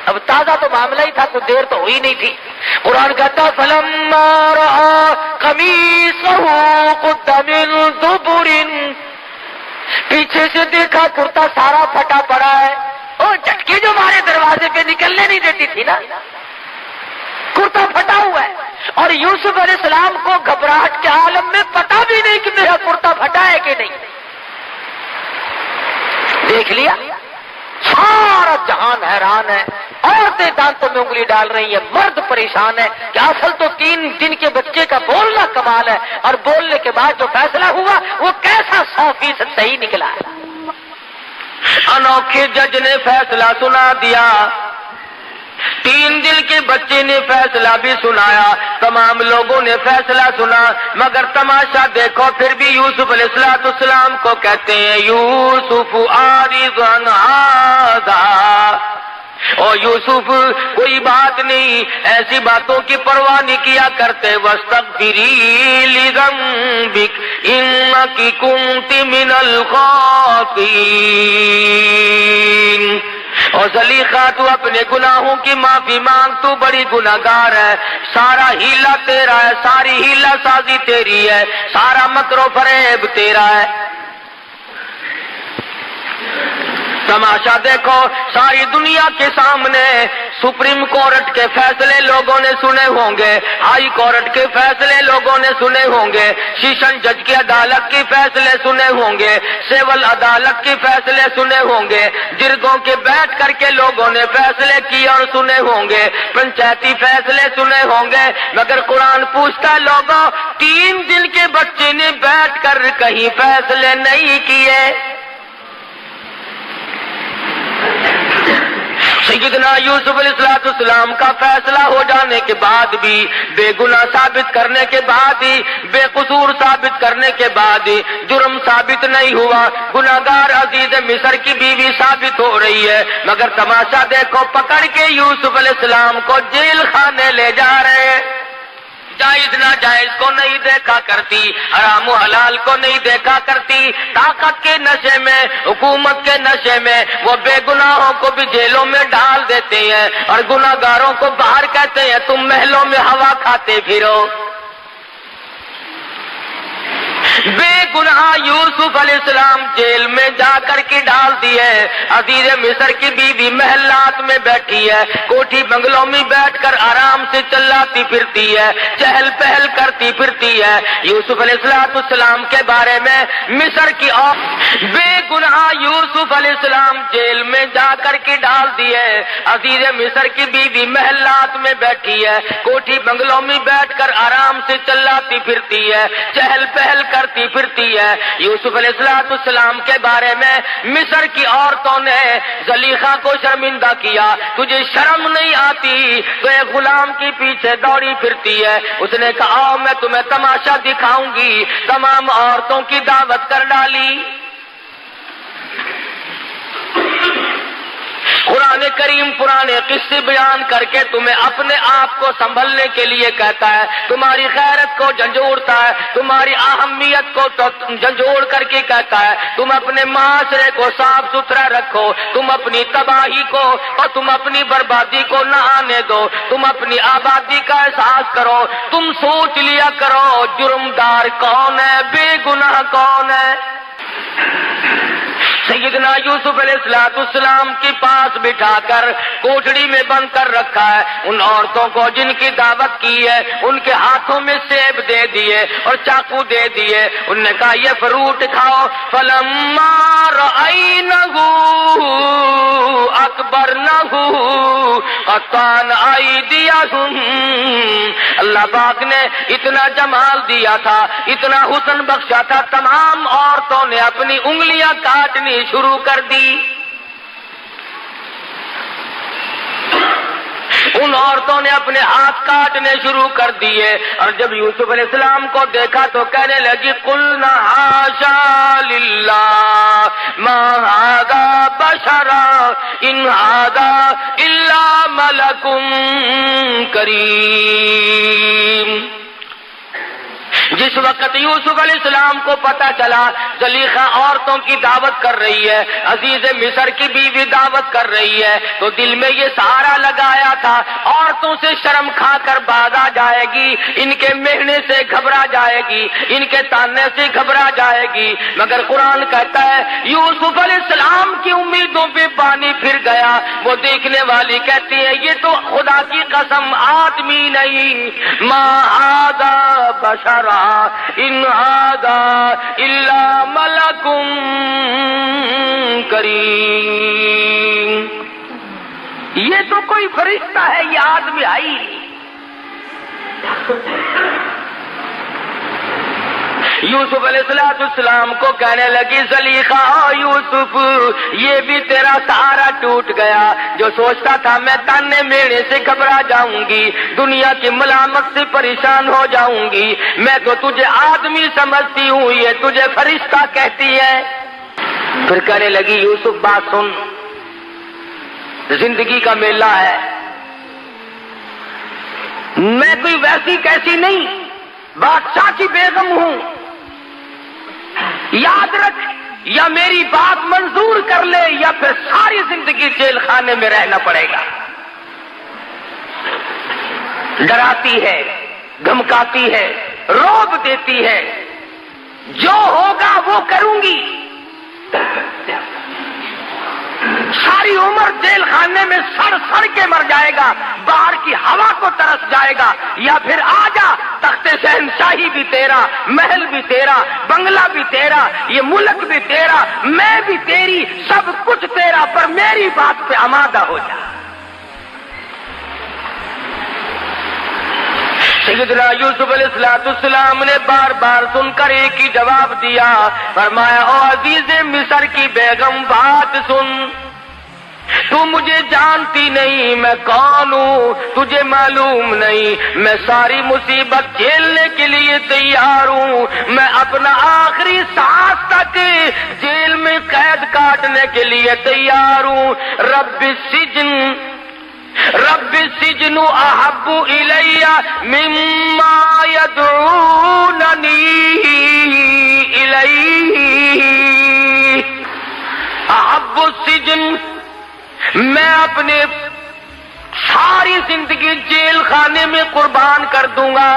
اب تازہ تو معاملہ ہی تھا، کچھ دیر تو ہوئی نہیں تھی۔ قرآن کہتا فَلَمَّا رَأَىٰ قَمِيصَهُ قُدَّ مِن دُبُرٍ، پیچھے سے دیکھا کرتا سارا پھٹا پڑا ہے۔ اور جھٹکی جو ہمارے دروازے پہ نکلنے نہیں دیتی تھی نا، کرتا پھٹا ہوا ہے، اور یوسف علیہ السلام کو گھبراہٹ کے عالم میں پتا بھی نہیں کہ میرا کرتا پھٹا ہے کہ نہیں۔ دیکھ لیا، سارا جہان حیران ہے، عورتیں دانتوں میں انگلی ڈال رہی ہیں، مرد پریشان ہے کہ اصل تو 3 دن کے بچے کا بولنا کمال ہے، اور بولنے کے بعد جو فیصلہ ہوا وہ کیسا 100% صحیح نکلا ہے۔ انوکھے جج نے فیصلہ سنا دیا، 3 دن کے بچے نے فیصلہ بھی سنایا، تمام لوگوں نے فیصلہ سنا، مگر تماشا دیکھو پھر بھی یوسف علیہ السلام کو کہتے ہیں یوسف عارض عن ھذا، او یوسف کوئی بات نہیں، ایسی باتوں کی پرواہ نہیں کیا کرتے، واستغفری لذنبک انک کنت من الخاطئین، اور زلیخا تو اپنے گناہوں کی معافی مانگ، تو بڑی گناہگار ہے، سارا ہیلا تیرا ہے، ساری ہیلا سازی تیری ہے، سارا مکر و فریب تیرا ہے۔ تماشا دیکھو، ساری دنیا کے سامنے سپریم کورٹ کے فیصلے لوگوں نے سنے ہوں گے، ہائی کورٹ کے فیصلے لوگوں نے سنے ہوں گے، سیشن جج کی عدالت کے فیصلے سنے ہوں گے، سول عدالت کے فیصلے سنے ہوں گے، جرگوں کے بیٹھ کر کے لوگوں نے فیصلے کیے اور سنے ہوں گے، پنچایتی فیصلے سنے ہوں گے، مگر قرآن پوچھتا لوگوں 3 دن کے بچے نے بیٹھ کر کہیں فیصلے نہیں کیے۔ سیدنا یوسف علیہ السلام کا فیصلہ ہو جانے کے بعد بھی، بے گناہ ثابت کرنے کے بعد ہی، بے قصور ثابت کرنے کے بعد ہی جرم ثابت نہیں ہوا، گناہگار عزیز مصر کی بیوی ثابت ہو رہی ہے، مگر تماشا دیکھو، پکڑ کے یوسف علیہ السلام کو جیل خانے لے جا رہے ہیں۔ جائز ناجائز کو نہیں دیکھا کرتی، حرام و حلال کو نہیں دیکھا کرتی، طاقت کے نشے میں، حکومت کے نشے میں وہ بے گناہوں کو بھی جیلوں میں ڈال دیتے ہیں، اور گناہگاروں کو باہر کہتے ہیں تم محلوں میں ہوا کھاتے پھرو۔ بے گناہ یوسف علیہ السلام جیل میں جا کر کے ڈال دیے، عزیز مصر کی بیوی محلات میں بیٹھی ہے، کوٹھی بنگلوں میں بیٹھ کر آرام سے چلاتی پھرتی ہے، چہل پہل کرتی پھرتی ہے۔ یوسف علیہ السلام کے بارے میں مصر کی اور بے گناہ یوسف علیہ السلام جیل میں جا کر کے ڈال دیے، عزیز مصر کی بیوی محلات میں بیٹھی ہے، کوٹھی بنگلوں میں بیٹھ کر آرام سے چلاتی پھرتی ہے، چہل پہل کرتی پھرتی ہے۔ یوسف علیہ السلام کے بارے میں مصر کی عورتوں نے زلیخا کو شرمندہ کیا، تجھے شرم نہیں آتی تو ایک غلام کے پیچھے دوڑی پھرتی ہے۔ اس نے کہا آؤ میں تمہیں تماشا دکھاؤں گی، تمام عورتوں کی دعوت کر ڈالی۔ قرآن کریم پرانے قصے بیان کر کے تمہیں اپنے آپ کو سنبھلنے کے لیے کہتا ہے، تمہاری غیرت کو جھنجھوڑتا ہے، تمہاری اہمیت کو جھنجھوڑ کر کے کہتا ہے تم اپنے معاشرے کو صاف ستھرا رکھو، تم اپنی تباہی کو اور تم اپنی بربادی کو نہ آنے دو، تم اپنی آبادی کا احساس کرو، تم سوچ لیا کرو جرمدار کون ہے، بے گناہ کون ہے۔ سیدنا یوسف علیہ السلام کے پاس بٹھا کر کوٹڑی میں بند کر رکھا ہے، ان عورتوں کو جن کی دعوت کی ہے ان کے ہاتھوں میں سیب دے دیے اور چاقو دے دیے، انہوں نے کہا یہ فروٹ کھاؤ۔ فلما رأینہ اکبرنہ قطعن ایدیہم، اللہ پاک نے اتنا جمال دیا تھا، اتنا حسن بخشا تھا، تمام عورتوں نے اپنی انگلیاں کاٹنی شروع کر دی۔ ان عورتوں نے اپنے ہاتھ کاٹنے شروع کر دیے، اور جب یوسف علیہ السلام کو دیکھا تو کہنے لگی قلنا حاشا للہ ما ھذا بشرا ان ھذا الا ملک کریم۔ جس وقت یوسف علیہ السلام کو پتا چلا زلیخا عورتوں کی دعوت کر رہی ہے، عزیز مصر کی بیوی دعوت کر رہی ہے، تو دل میں یہ سہارا لگایا تھا عورتوں سے شرم کھا کر باز آ جائے گی، ان کے مہنے سے گھبرا جائے گی، ان کے تانے سے گھبرا جائے گی، مگر قرآن کہتا ہے یوسف علیہ السلام کی امیدوں پہ پانی پھر گیا۔ وہ دیکھنے والی کہتی ہے یہ تو خدا کی قسم آدمی نہیں، ما ھذا بشرا ان ھذا الا ملک کریم، یہ تو کوئی فرشتہ ہے، یہ آدمی آئی۔ یوسف علیہ السلام کو کہنے لگی زلیخا یوسف یہ بھی تیرا سہارا ٹوٹ گیا، جو سوچتا تھا میں تانے میرے سے گھبرا جاؤں گی، دنیا کی ملامت سے پریشان ہو جاؤں گی، میں تو تجھے آدمی سمجھتی ہوں، یہ تجھے فرشتہ کہتی ہے۔ پھر کہنے لگی یوسف بات سن، زندگی کا میلہ ہے، میں کوئی ویسی کیسی نہیں، بادشاہ کی بیگم ہوں، یاد رکھ یا میری بات منظور کر لے یا پھر ساری زندگی جیل خانے میں رہنا پڑے گا۔ ڈراتی ہے، دھمکاتی ہے، رعب دیتی ہے، جو ہوگا وہ کروں گی، ساری عمر جیل خانے میں سڑ سڑ کے مر جائے گا، باہر کی ہوا کو ترس جائے گا، یا پھر آ جا تخت شہنشاہی بھی تیرا، محل بھی تیرا، بنگلہ بھی تیرا، یہ ملک بھی تیرا، میں بھی تیری، سب کچھ تیرا، پر میری بات پہ آمادہ ہو جا۔ سیدنا یوسف علیہ السلام نے بار بار سن کر ایک ہی جواب دیا، فرمایا او عزیز مصر کی بیگم بات سن، تو مجھے جانتی نہیں میں کون ہوں، تجھے معلوم نہیں میں ساری مصیبت جھیلنے کے لیے تیار ہوں، میں اپنا آخری سانس تک جیل میں قید کاٹنے کے لیے تیار ہوں۔ رب السجن احب الی مما یدعوننی الیہ، احب السجن، میں اپنے ساری زندگی جیل خانے میں قربان کر دوں گا،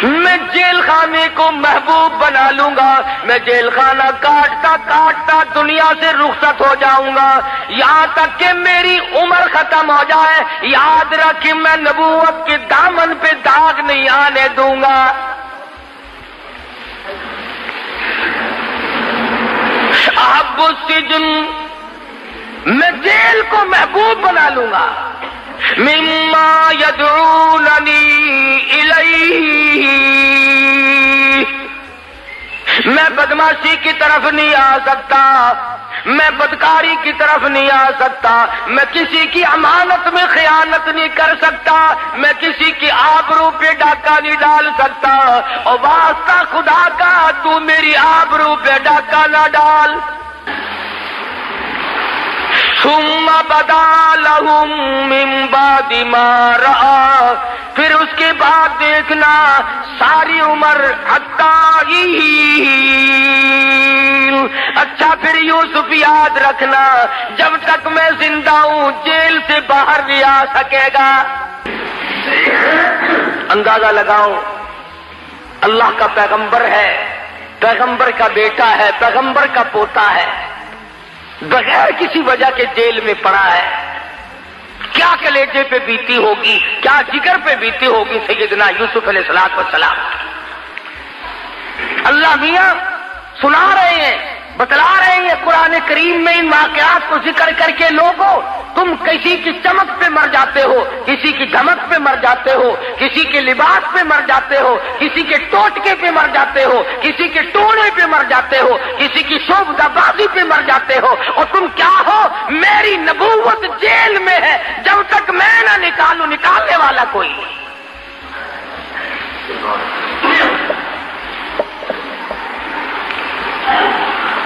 میں جیل خانے کو محبوب بنا لوں گا، میں جیل خانہ کاٹتا کاٹتا دنیا سے رخصت ہو جاؤں گا، یہاں تک کہ میری عمر ختم ہو جائے، یاد رکھ میں نبوت کے دامن پہ داغ نہیں آنے دوں گا۔ احب السجن، میں جیل کو محبوب بنا لوں گا، مما یدعوننی الیہ، میں بدماشی کی طرف نہیں آ سکتا، میں بدکاری کی طرف نہیں آ سکتا، میں کسی کی امانت میں خیانت نہیں کر سکتا، میں کسی کی آبرو پہ ڈاکہ نہیں ڈال سکتا، اور واسطہ خدا کا تو میری آبرو پہ ڈاکہ نہ ڈال۔ ثم بدا لهم من بعد ما رأى، پھر اس کے بعد دیکھنا ساری عمر حتی، اچھا پھر یوسف یاد رکھنا جب تک میں زندہ ہوں جیل سے باہر نہیں آ سکے گا۔ اندازہ لگاؤ، اللہ کا پیغمبر ہے، پیغمبر کا بیٹا ہے، پیغمبر کا پوتا ہے، بغیر کسی وجہ کے جیل میں پڑا ہے، کیا کلیجے پہ بیتی ہوگی، کیا جگر پہ بیتی ہوگی سیدنا یوسف علیہ السلام۔ اللہ میاں سنا رہے ہیں بتلا رہے ہیں قرآن کریم میں ان واقعات کو ذکر کر کے لوگوں، تم کسی کی چمک پہ مر جاتے ہو، کسی کی دھمک پہ مر جاتے ہو، کسی کے لباس پہ مر جاتے ہو، کسی کے ٹوٹکے پہ مر جاتے ہو، کسی کے ٹونے پہ مر جاتے ہو، کسی کی شوبدہ بازی پہ مر جاتے ہو، اور تم کیا ہو؟ میری نبوت جیل میں ہے، جب تک میں نہ نکالوں نکالنے والا کوئی نہیں۔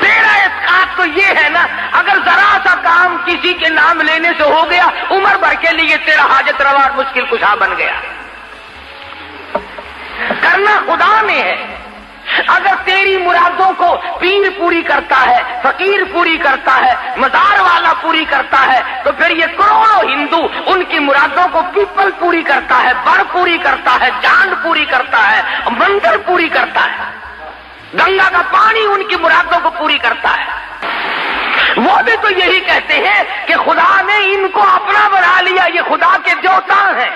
تیرا اسقاط تو یہ ہے نا، اگر ذرا سا کام کسی کے نام لینے سے ہو گیا، عمر بھر کے لیے تیرا حاجت روا اور مشکل کشا بن گیا۔ کرنا خدا نے ہے۔ اگر تیری مرادوں کو پیر پوری کرتا ہے، فقیر پوری کرتا ہے، مزار والا پوری کرتا ہے، تو پھر یہ کروڑوں ہندو ان کی مرادوں کو پیپل پوری کرتا ہے، بڑ پوری کرتا ہے، جانڈ پوری کرتا ہے، مندر پوری کرتا ہے، گنگا کا پانی ان کی مرادوں کو پوری کرتا ہے۔ وہ بھی تو یہی کہتے ہیں کہ خدا نے ان کو اپنا بنا لیا، یہ خدا کے دیوتا ہیں۔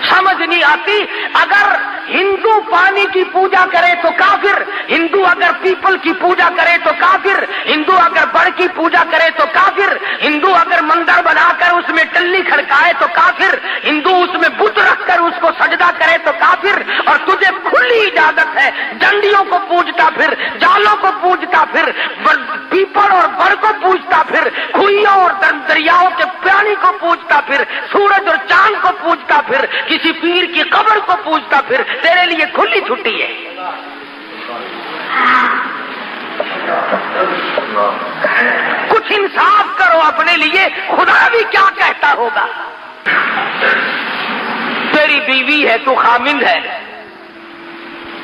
سمجھ نہیں آتی، اگر ہندو پانی کی پوجا کرے تو کافر، ہندو اگر پیپل کی پوجا کرے تو کافر، ہندو اگر بڑ کی پوجا کرے تو کافر، ہندو اگر مندر بنا کر اس میں ٹلی کھڑکائے تو کافر، ہندو اس میں بت رکھ کر اس کو سجدہ کرے تو کافر، اور تجھے کھلی اجازت ہے ڈنڈیوں کو پوجتا پھر، جالوں کو پوجتا پھر، پیپل اور بڑ کو پوجتا پھر، کھوئیوں اور دریاؤں کے پانی کو پوجتا پھر، سورج اور چاند کو پوجتا پھر، کسی پیر کی قبر کو پوجتا پھر، تیرے لیے کھلی چھٹی ہے۔ کچھ انصاف کرو اپنے لیے، خدا بھی کیا کہتا ہوگا۔ تیری بیوی ہے، تو خامند ہے،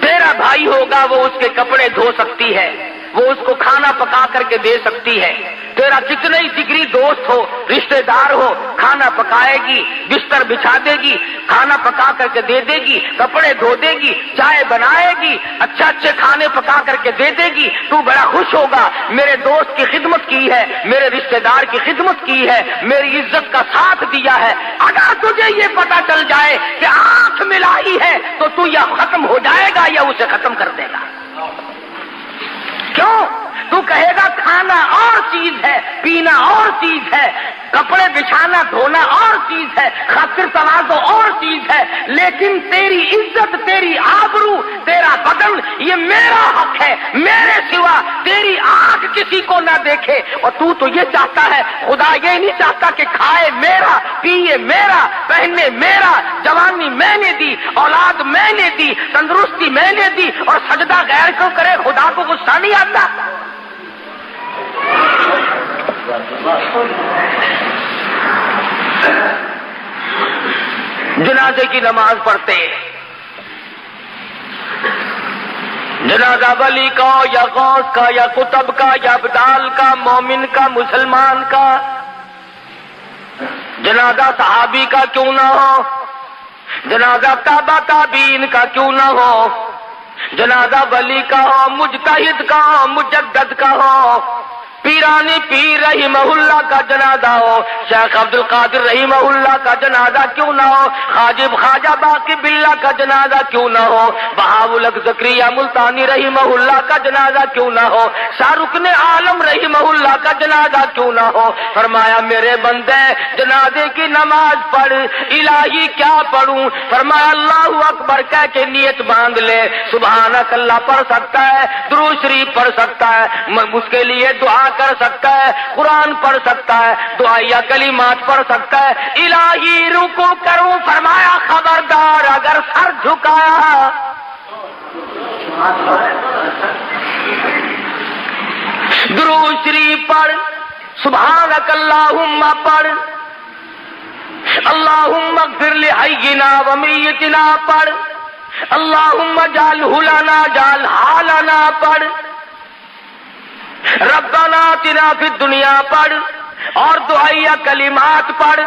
تیرا بھائی ہوگا وہ اس کے کپڑے دھو سکتی ہے، وہ اس کو کھانا پکا کر کے دے سکتی ہے، تیرا کتنے ہی جگری دوست ہو، رشتہ دار ہو، کھانا پکائے گی، بستر بچھا دے گی، کھانا پکا کر کے دے دے گی، کپڑے دھو دے گی، چائے بنائے گی، اچھے کھانے پکا کر کے دے دے گی، تو بڑا خوش ہوگا، میرے دوست کی خدمت کی ہے، میرے رشتہ دار کی خدمت کی ہے، میری عزت کا ساتھ دیا ہے۔ اگر تجھے یہ پتا چل جائے کہ آنکھ ملائی ہے تو تو یا ختم ہو جائے گا یا اسے ختم کر دے گا۔ کیوں؟ تو کہے گا کھانا اور چیز ہے، پینا اور چیز ہے، کپڑے بچھانا دھونا اور چیز ہے، خاطر تواضع اور چیز ہے، لیکن تیری عزت، تیری آبرو، تیرا بدن یہ میرا حق ہے، میرے سوا تیری آنکھ کسی کو نہ دیکھے۔ اور تو یہ چاہتا ہے، خدا یہ نہیں چاہتا کہ کھائے میرا، پیے میرا، پہنے میرا، جوانی میں نے دی، اولاد میں نے دی، تندرستی میں نے دی، اور سجدہ غیر کو کرے، خدا کو غصہ نہیں آتا؟ جنازے کی نماز پڑھتے، جنازہ ولی کا یا غوث کا یا قطب کا یا ابدال کا، مومن کا، مسلمان کا، جنازہ صحابی کا کیوں نہ ہو، جنازہ تابع تابعین کا کیوں نہ ہو، جنازہ ولی کا ہو، مجتہد کا ہو، مجدد کا ہو، پیرانی پیر رحمہ اللہ کا جنازہ ہو، شیخ عبد القادر رحمہ اللہ کا جنازہ کیوں نہ ہو، حاجب خواجہ باقی باللہ کا جنازہ کیوں نہ ہو، بہاءالحق زکریا ملتانی رحمہ اللہ کا جنازہ کیوں نہ ہو، شاہ رکن عالم رحمہ اللہ کا جنازہ کیوں نہ ہو۔ فرمایا میرے بندے جنازے کی نماز پڑھ، الہی کیا پڑھوں؟ فرمایا اللہ اکبر کہہ کے نیت باندھ لے، سبحانک اللہ پڑھ سکتا ہے، درود شریف پڑھ سکتا ہے، اس کے لیے دعا کر سکتا ہے، قرآن پڑھ سکتا ہے، دعائیہ کلمات پڑھ سکتا ہے۔ الہی رکو کروں، فرمایا خبردار اگر سر جھکایا، درود شریف پڑھ، سبحانک اللہم پڑھ، اللہم اغفر لحینا و میتنا پڑھ، اللہم اجعلہ لنا اجعل حالنا پڑھ، ربنا آتنا فی الدنیا پڑھ، اور دعائیہ کلمات پڑھ۔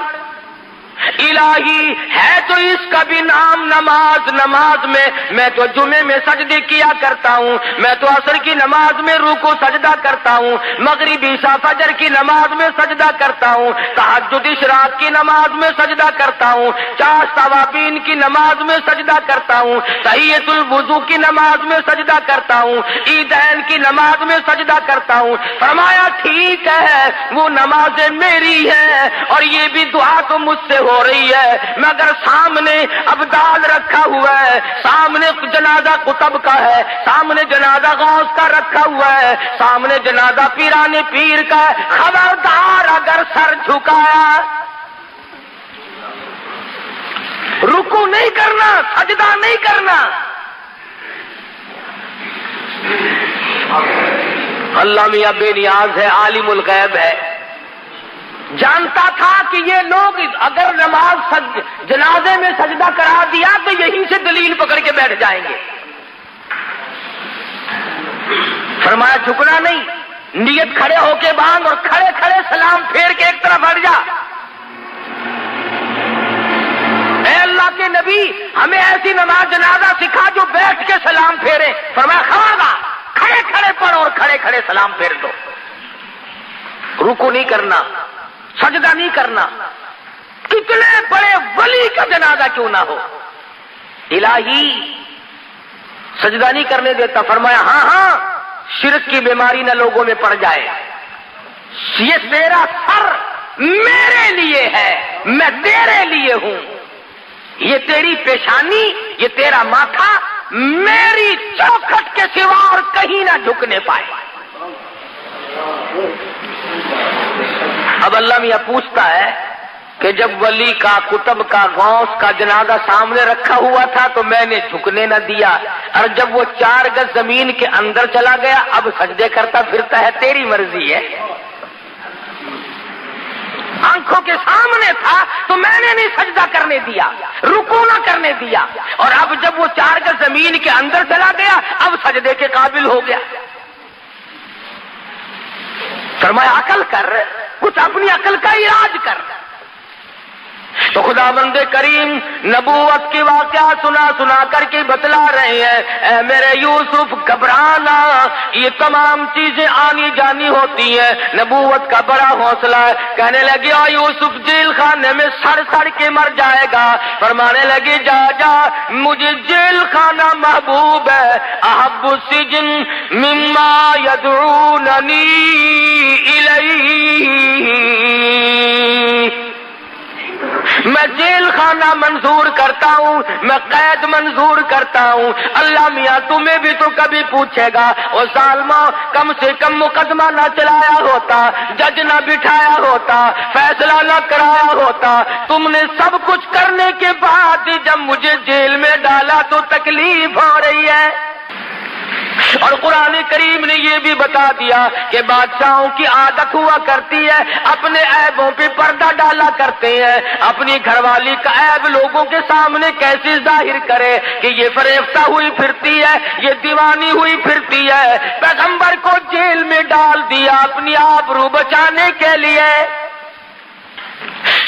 الہی ہے تو اس کا بھی نام نماز، نماز میں تو جمعے میں سجدے کیا کرتا ہوں، میں تو عصر کی نماز میں رکوع سجدہ کرتا ہوں، مغربی عشاء فجر کی نماز میں سجدہ کرتا ہوں، تہجد اشراق کی نماز میں سجدہ کرتا ہوں، چاش توابین کی نماز میں سجدہ کرتا ہوں، تحیۃ الوضو کی نماز میں سجدہ کرتا ہوں، عیدین کی نماز میں سجدہ کرتا ہوں۔ فرمایا ٹھیک ہے، وہ نمازیں میری ہیں اور یہ بھی دعا تو مجھ سے ہو رہی ہے، مگر سامنے ابدال رکھا ہوا ہے، سامنے جنازہ قطب کا ہے، سامنے جنازہ غوث کا رکھا ہوا ہے، سامنے جنازہ پیران پیر کا ہے، خبردار اگر سر جھکایا، رکوع نہیں کرنا، سجدہ نہیں کرنا۔ اللہ میاں بے نیاز ہے، عالم الغیب ہے، جانتا تھا کہ یہ لوگ اگر نماز جنازے میں سجدہ کرا دیا تو یہیں سے دلیل پکڑ کے بیٹھ جائیں گے۔ فرمایا جھکنا نہیں، نیت کھڑے ہو کے باندھ اور کھڑے کھڑے سلام پھیر کے ایک طرف ہٹ جا۔ اے اللہ کے نبی، ہمیں ایسی نماز جنازہ سکھا جو بیٹھ کے سلام پھیرے۔ فرمایا خبردار، کھڑے کھڑے پڑھ اور کھڑے کھڑے سلام پھیر دو، رکوع نہیں کرنا، سجدہ نہیں کرنا، کتنے بڑے ولی کا جنازہ کیوں نہ ہو، الہی سجدہ نہیں کرنے دیتا۔ فرمایا ہاں شرک کی بیماری نہ لوگوں میں پڑ جائے، یہ تیرا سر میرے لیے ہے، میں تیرے لیے ہوں، یہ تیری پیشانی، یہ تیرا ماتھا میری چوکھٹ کے سوا اور کہیں نہ جھکنے پائے۔ اب اللہ میاں پوچھتا ہے کہ جب ولی کا، قطب کا، غوث کا جنازہ سامنے رکھا ہوا تھا تو میں نے جھکنے نہ دیا، اور جب وہ 4 گز زمین کے اندر چلا گیا اب سجدے کرتا پھرتا ہے، تیری مرضی ہے۔ آنکھوں کے سامنے تھا تو میں نے نہیں سجدہ کرنے دیا، رکوع نہ کرنے دیا، اور اب جب وہ 4 گز زمین کے اندر چلا گیا اب سجدے کے قابل ہو گیا۔ فرمایا عقل کر، کچھ اپنی عقل کا علاج کر۔ تو خدا بند کریم نبوت کی واقعہ سنا کر کے بتلا رہے ہیں، اے میرے یوسف گھبرانا، یہ تمام چیزیں آنی جانی ہوتی ہیں، نبوت کا بڑا حوصلہ ہے۔ کہنے لگی او یوسف جیل خانے میں سڑ کے مر جائے گا، فرمانے لگی جا مجھے جیل خانہ محبوب ہے، احب السجن مما یدعوننی الیہ، میں جیل خانہ منظور کرتا ہوں، میں قید منظور کرتا ہوں۔ اللہ میاں تمہیں بھی تو کبھی پوچھے گا، او ظالمو کم سے کم مقدمہ نہ چلایا ہوتا، جج نہ بٹھایا ہوتا، فیصلہ نہ کرایا ہوتا، تم نے سب کچھ کرنے کے بعد جب مجھے جیل میں ڈالا تو تکلیف ہو رہی ہے۔ اور قرآن کریم نے یہ بھی بتا دیا کہ بادشاہوں کی عادت ہوا کرتی ہے، اپنے عیبوں پہ پردہ ڈالا کرتے ہیں، اپنی گھر والی کا عیب لوگوں کے سامنے کیسے ظاہر کرے کہ یہ فریفتہ ہوئی پھرتی ہے، یہ دیوانی ہوئی پھرتی ہے۔ پیغمبر کو جیل میں ڈال دیا اپنی آبرو بچانے کے لیے۔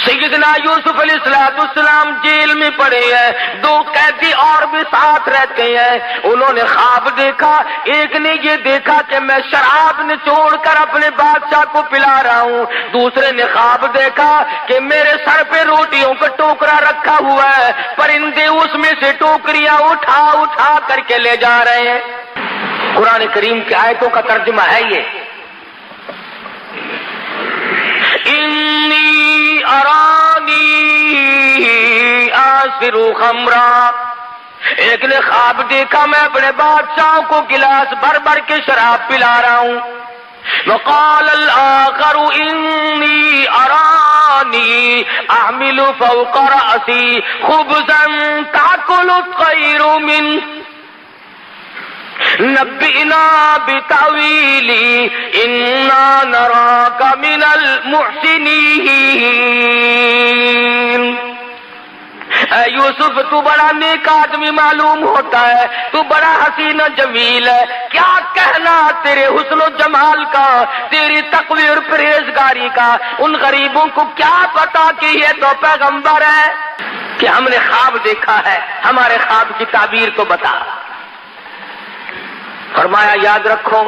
سیدنا یوسف علیہ السلام جیل میں پڑے ہیں، 2 قیدی اور بھی ساتھ رہتے ہیں، انہوں نے خواب دیکھا، ایک نے یہ دیکھا کہ میں شراب نچوڑ کر اپنے بادشاہ کو پلا رہا ہوں، دوسرے نے خواب دیکھا کہ میرے سر پہ روٹیوں کا ٹوکرا رکھا ہوا ہے، پرندے اس میں سے ٹوکریاں اٹھا کر کے لے جا رہے ہیں۔ قرآن کریم کی آیتوں کا ترجمہ ہے یہ، انی ارانی آسر خمرا، ایک نے خواب دیکھا میں اپنے بادشاہوں کو گلاس بھر بھر کے شراب پلا رہا ہوں۔ وقال الآخر انی ارانی احمل فوق رأسی خبزا تأکل الطیر منہ نبئنا بتاویلی انا نراک من المحسنین۔ اے یوسف تو بڑا نیک آدمی معلوم ہوتا ہے، تو بڑا حسین و جمیل ہے، کیا کہنا تیرے حسن و جمال کا، تیری تقوی اور پرہیزگاری کا، ان غریبوں کو کیا پتا کہ یہ تو پیغمبر ہے، کہ ہم نے خواب دیکھا ہے، ہمارے خواب کی تعبیر تو بتا۔ فرمایا یاد رکھو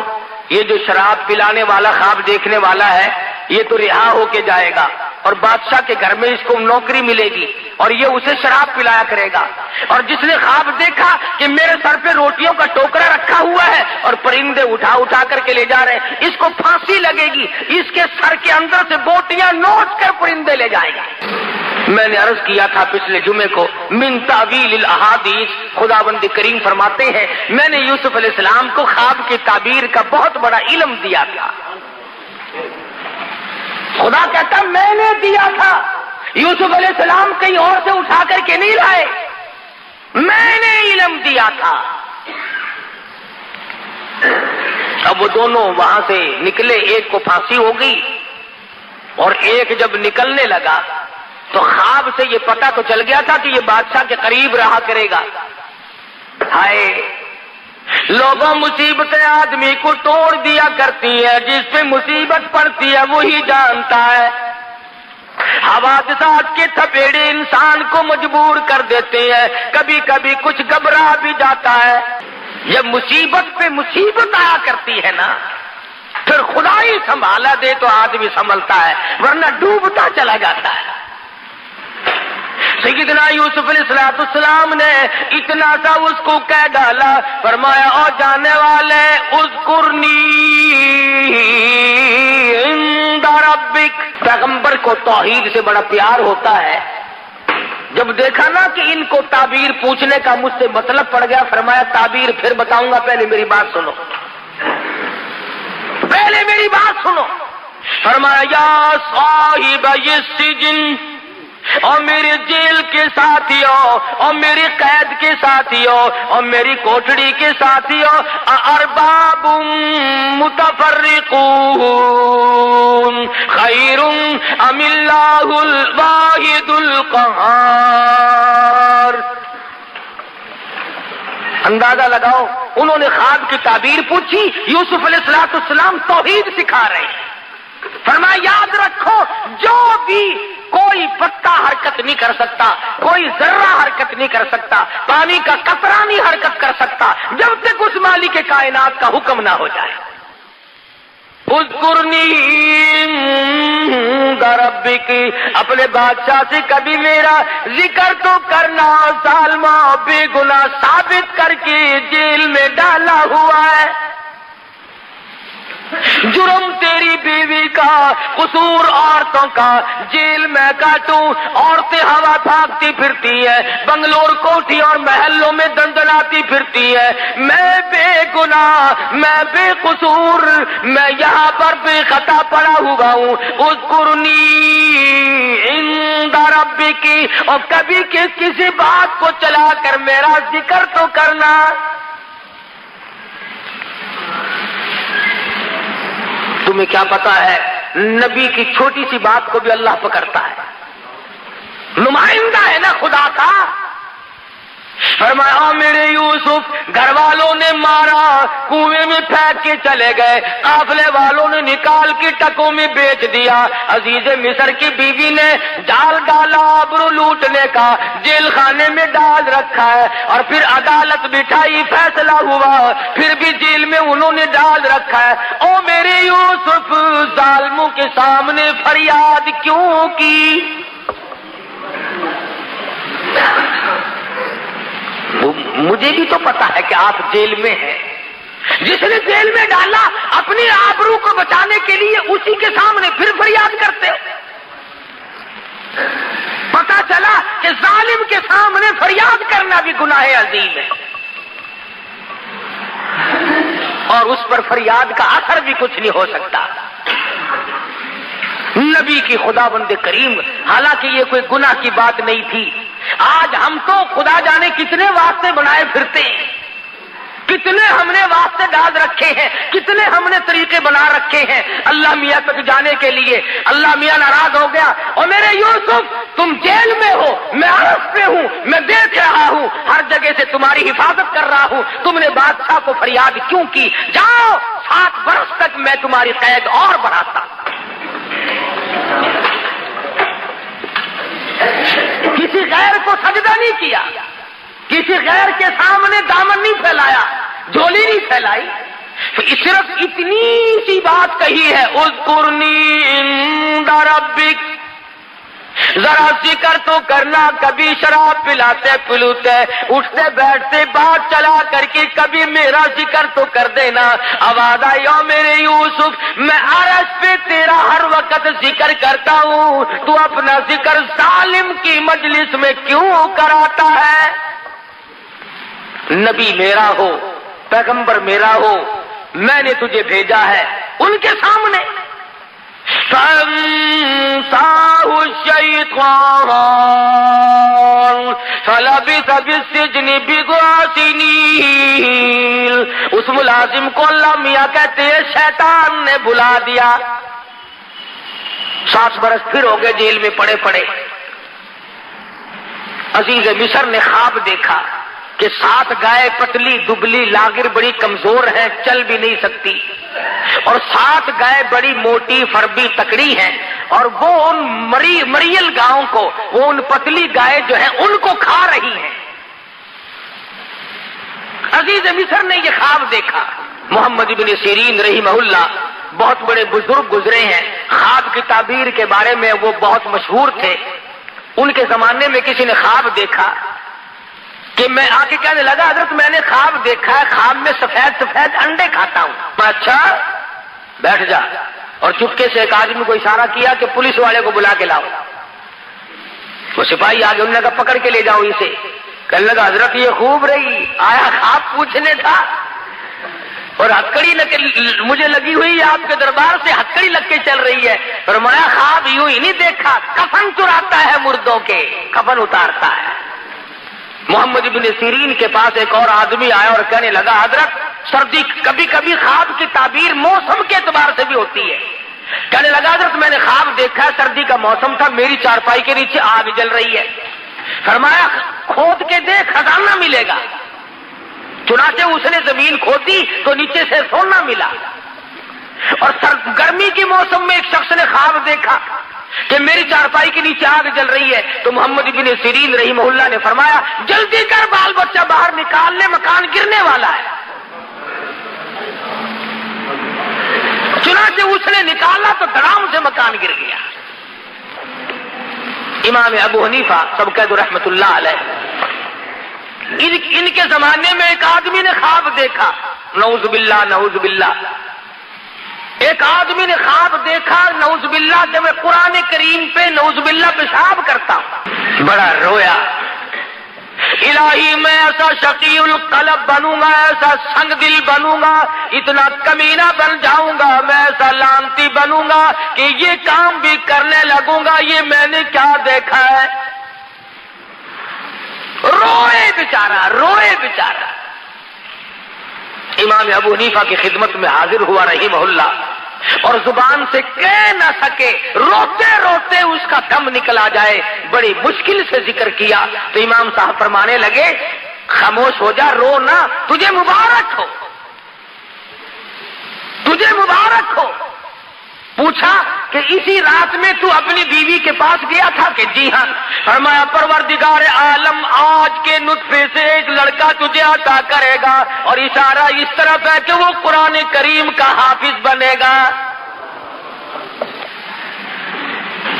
یہ جو شراب پلانے والا خواب دیکھنے والا ہے یہ تو رہا ہو کے جائے گا، اور بادشاہ کے گھر میں اس کو نوکری ملے گی اور یہ اسے شراب پلایا کرے گا، اور جس نے خواب دیکھا کہ میرے سر پہ روٹیوں کا ٹوکرا رکھا ہوا ہے اور پرندے اٹھا اٹھا کر کے لے جا رہے ہیں، اس کو پھانسی لگے گی، اس کے سر کے اندر سے بوٹیاں نوچ کر پرندے لے جائے گا۔ میں نے عرض کیا تھا پچھلے جمعے کو، من تعویل الاحادیث، خداوند کریم فرماتے ہیں میں نے یوسف علیہ السلام کو خواب کی تعبیر کا بہت بڑا علم دیا تھا۔ خدا کہتا میں نے دیا تھا، یوسف علیہ السلام کہیں اور سے اٹھا کر کے نہیں لائے، میں نے علم دیا تھا۔ اب وہ دونوں وہاں سے نکلے، ایک کو پھانسی ہو گئی اور ایک جب نکلنے لگا تو خواب سے یہ پتہ تو چل گیا تھا کہ یہ بادشاہ کے قریب رہا کرے گا۔ ہائے لوگوں مصیبتیں آدمی کو توڑ دیا کرتی ہیں، جس پہ مصیبت پڑتی ہے وہی جانتا ہے۔ حوادثات کے تھپیڑے انسان کو مجبور کر دیتے ہیں، کبھی کبھی کچھ گھبرا بھی جاتا ہے۔ جب مصیبت پہ مصیبت آیا کرتی ہے نا پھر خدا ہی سنبھالا دے تو آدمی سنبھلتا ہے، ورنہ ڈوبتا چلا جاتا ہے۔ سیدنا یوسف علیہ السلام نے اتنا سا اس کو کہہ ڈالا، فرمایا او جانے والے اذکرنی عند ربک۔ پیغمبر کو توحید سے بڑا پیار ہوتا ہے، جب دیکھا نا کہ ان کو تعبیر پوچھنے کا مجھ سے مطلب پڑ گیا، فرمایا تعبیر پھر بتاؤں گا، پہلے میری بات سنو، پہلے میری بات سنو۔ فرمایا یا صاحب السجن، اور میرے جیل کے ساتھیوں اور میری قید کے ساتھیوں اور میری کوٹڑی کے ساتھیوں، ارباب متفرقون خیر ام اللہ الواحد القہار۔ اندازہ لگاؤ، انہوں نے خواب کی تعبیر پوچھی، یوسف علیہ السلام توحید سکھا رہے ہیں۔ فرمایا یاد رکھو جو بھی کوئی پتا حرکت نہیں کر سکتا، کوئی ذرہ حرکت نہیں کر سکتا، پانی کا قطرہ نہیں حرکت کر سکتا جب تک اس مالک کائنات کا حکم نہ ہو جائے۔ اذکرنی عند ربک، اپنے بادشاہ سے کبھی میرا ذکر تو کرنا، ظالمہ بے گناہ ثابت کر کے جیل میں ڈالا ہوا ہے، جرم تیری بیوی کا، قصور عورتوں کا، جیل میں کاٹوں، عورتیں ہوا بھاگتی پھرتی ہیں، بنگلور کوٹھی اور محلوں میں دندناتی پھرتی ہیں، میں بے گناہ، میں بے قصور، میں یہاں پر بے خطا پڑا ہوا ہوں۔ اذکرنی عند ربک، اور کبھی کسی بات کو چلا کر میرا ذکر تو کرنا۔ تمہیں کیا پتا ہے نبی کی چھوٹی سی بات کو بھی اللہ پکڑتا ہے، نمائندہ ہے نا خدا کا۔ فرمایا میرے یوسف، گھر والوں نے مارا، کنویں میں پھینک کے چلے گئے، قافلے والوں نے نکال کے ٹکوں میں بیچ دیا، عزیز مصر کی بیوی نے جال ڈالا آبرو لوٹنے کا، جیل خانے میں ڈال رکھا ہے، اور پھر عدالت بٹھائی، فیصلہ ہوا، پھر بھی جیل میں انہوں نے ڈال رکھا ہے۔ او میرے یوسف، ظالموں کے سامنے فریاد کیوں کی؟ مجھے بھی تو پتا ہے کہ آپ جیل میں ہیں، جس نے جیل میں ڈالا اپنی آبرو کو بچانے کے لیے اسی کے سامنے پھر فریاد کرتے ہو۔ پتا چلا کہ ظالم کے سامنے فریاد کرنا بھی گناہ عظیم ہے، اور اس پر فریاد کا اثر بھی کچھ نہیں ہو سکتا۔ نبی کی خداوند کریم، حالانکہ یہ کوئی گناہ کی بات نہیں تھی، آج ہم تو خدا جانے کتنے واسطے بنائے پھرتے ہیں، کتنے کتنے ہم نے واسطے ڈال رکھے ہیں، کتنے ہم نے طریقے بنا رکھے ہیں اللہ میاں تک جانے کے لیے۔ اللہ میاں ناراض ہو گیا، اور میرے یوسف تم جیل میں ہو، میں عرص پہ ہوں، میں دیکھ رہا ہوں، ہر جگہ سے تمہاری حفاظت کر رہا ہوں، تم نے بادشاہ کو فریاد کیوں کی؟ جاؤ 7 برس تک میں تمہاری قید اور بڑھاتا۔ کسی غیر کو سجدہ نہیں کیا، کسی غیر کے سامنے دامن نہیں پھیلایا، جھولی نہیں پھیلائی، صرف اتنی سی بات کہی ہے، اذکرنی عند ربک، ذرا ذکر تو کرنا، کبھی شراب پلاتے پلوتے اٹھتے بیٹھتے بات چلا کر کے کبھی میرا ذکر تو کر دینا۔ آواز آئی او میرے یوسف، میں عرش پہ تیرا ہر وقت ذکر کرتا ہوں، تو اپنا ذکر ظالم کی مجلس میں کیوں کراتا ہے؟ نبی میرا ہو، پیغمبر میرا ہو، میں نے تجھے بھیجا ہے ان کے سامنے۔ فَأَنسَاهُ الشَّيْطَانُ فَلَبِثَ فِي السِّجْنِ بِضْعَ سِنِينَ، اس ملازم کو اللہ میاں کہتے ہیں شیطان نے بلا دیا، 7 برس پھر ہو گئے جیل میں پڑے پڑے۔ عزیز مصر نے خواب دیکھا کہ 7 گائے پتلی دبلی لاغر بڑی کمزور ہیں، چل بھی نہیں سکتی، اور 7 گائے بڑی موٹی فربی تکڑی ہیں، اور وہ ان مریل گاؤں کو، وہ ان پتلی گائے جو ہیں ان کو کھا رہی ہیں۔ عزیز مصر نے یہ خواب دیکھا۔ محمد ابن سیرین رحمہ اللہ بہت بڑے بزرگ گزرے ہیں، خواب کی تعبیر کے بارے میں وہ بہت مشہور تھے۔ ان کے زمانے میں کسی نے خواب دیکھا کہ میں آ کے کہنے لگا حضرت میں نے خواب دیکھا ہے، خواب میں سفید سفید انڈے کھاتا ہوں۔ اچھا بیٹھ جا، اور چپکے سے ایک آدمی کو اشارہ کیا کہ پولیس والے کو بلا کے لاؤ۔ وہ سپاہی آگے انہوں نے کہا پکڑ کے لے جاؤ اسے۔ کہنے لگا حضرت یہ خوب رہی، آیا خواب پوچھنے تھا، اور ہتکڑی مجھے لگی ہوئی ہے آپ کے دربار سے، ہتکڑی لگ کے چل رہی ہے۔ فرمایا خواب یوں ہی نہیں دیکھا، کفن چراتا ہے مردوں کے، کفن اتارتا ہے۔ محمد ابن سیرین کے پاس ایک اور آدمی آیا اور کہنے لگا حضرت سردی، کبھی کبھی خواب کی تعبیر موسم کے اعتبار سے بھی ہوتی ہے۔ کہنے لگا حضرت میں نے خواب دیکھا، سردی کا موسم تھا، میری چارپائی کے نیچے آگ جل رہی ہے۔ فرمایا کھود کے دیکھ خزانہ ملے گا۔ چنانچہ اس نے زمین کھودی تو نیچے سے سونا ملا۔ اور گرمی کے موسم میں ایک شخص نے خواب دیکھا کہ میری چارپائی کے نیچے آگ جل رہی ہے، تو محمد ابن سیرین رحمہ اللہ نے فرمایا جلدی کر بال بچہ باہر نکال لے، مکان گرنے والا ہے۔ چنانچہ اس نے نکالا تو دھڑام سے مکان گر گیا۔ امام ابو حنیفہ سب کہہ دو رحمت اللہ علیہ، ان کے زمانے میں ایک آدمی نے خواب دیکھا، نعوذ باللہ نعوذ باللہ، ایک آدمی نے خواب دیکھا نعوذ باللہ کہ میں قرآن کریم پہ نعوذ باللہ پیشاب کرتا ہوں۔ بڑا رویا، الہی میں ایسا شقی القلب بنوں گا، ایسا سنگ دل بنوں گا، اتنا کمینہ بن جاؤں گا، میں ایسا لانتی بنوں گا کہ یہ کام بھی کرنے لگوں گا، یہ میں نے کیا دیکھا ہے۔ روئے بیچارہ، روئے بیچارہ۔ امام ابو حنیفہ کی خدمت میں حاضر ہوا رحمہ اللہ، اور زبان سے کہہ نہ سکے، روتے روتے اس کا دم نکلا جائے، بڑی مشکل سے ذکر کیا تو امام صاحب فرمانے لگے خاموش ہو جا، رو نہ، تجھے مبارک ہو، تجھے مبارک ہو۔ پوچھا کہ اسی رات میں تو اپنی بیوی کے پاس گیا تھا کہ جی ہاں۔ فرمایا پروردگار عالم آج کے نطفے سے ایک لڑکا تجھے عطا کرے گا، اور اشارہ اس طرف ہے کہ وہ قرآن کریم کا حافظ بنے گا۔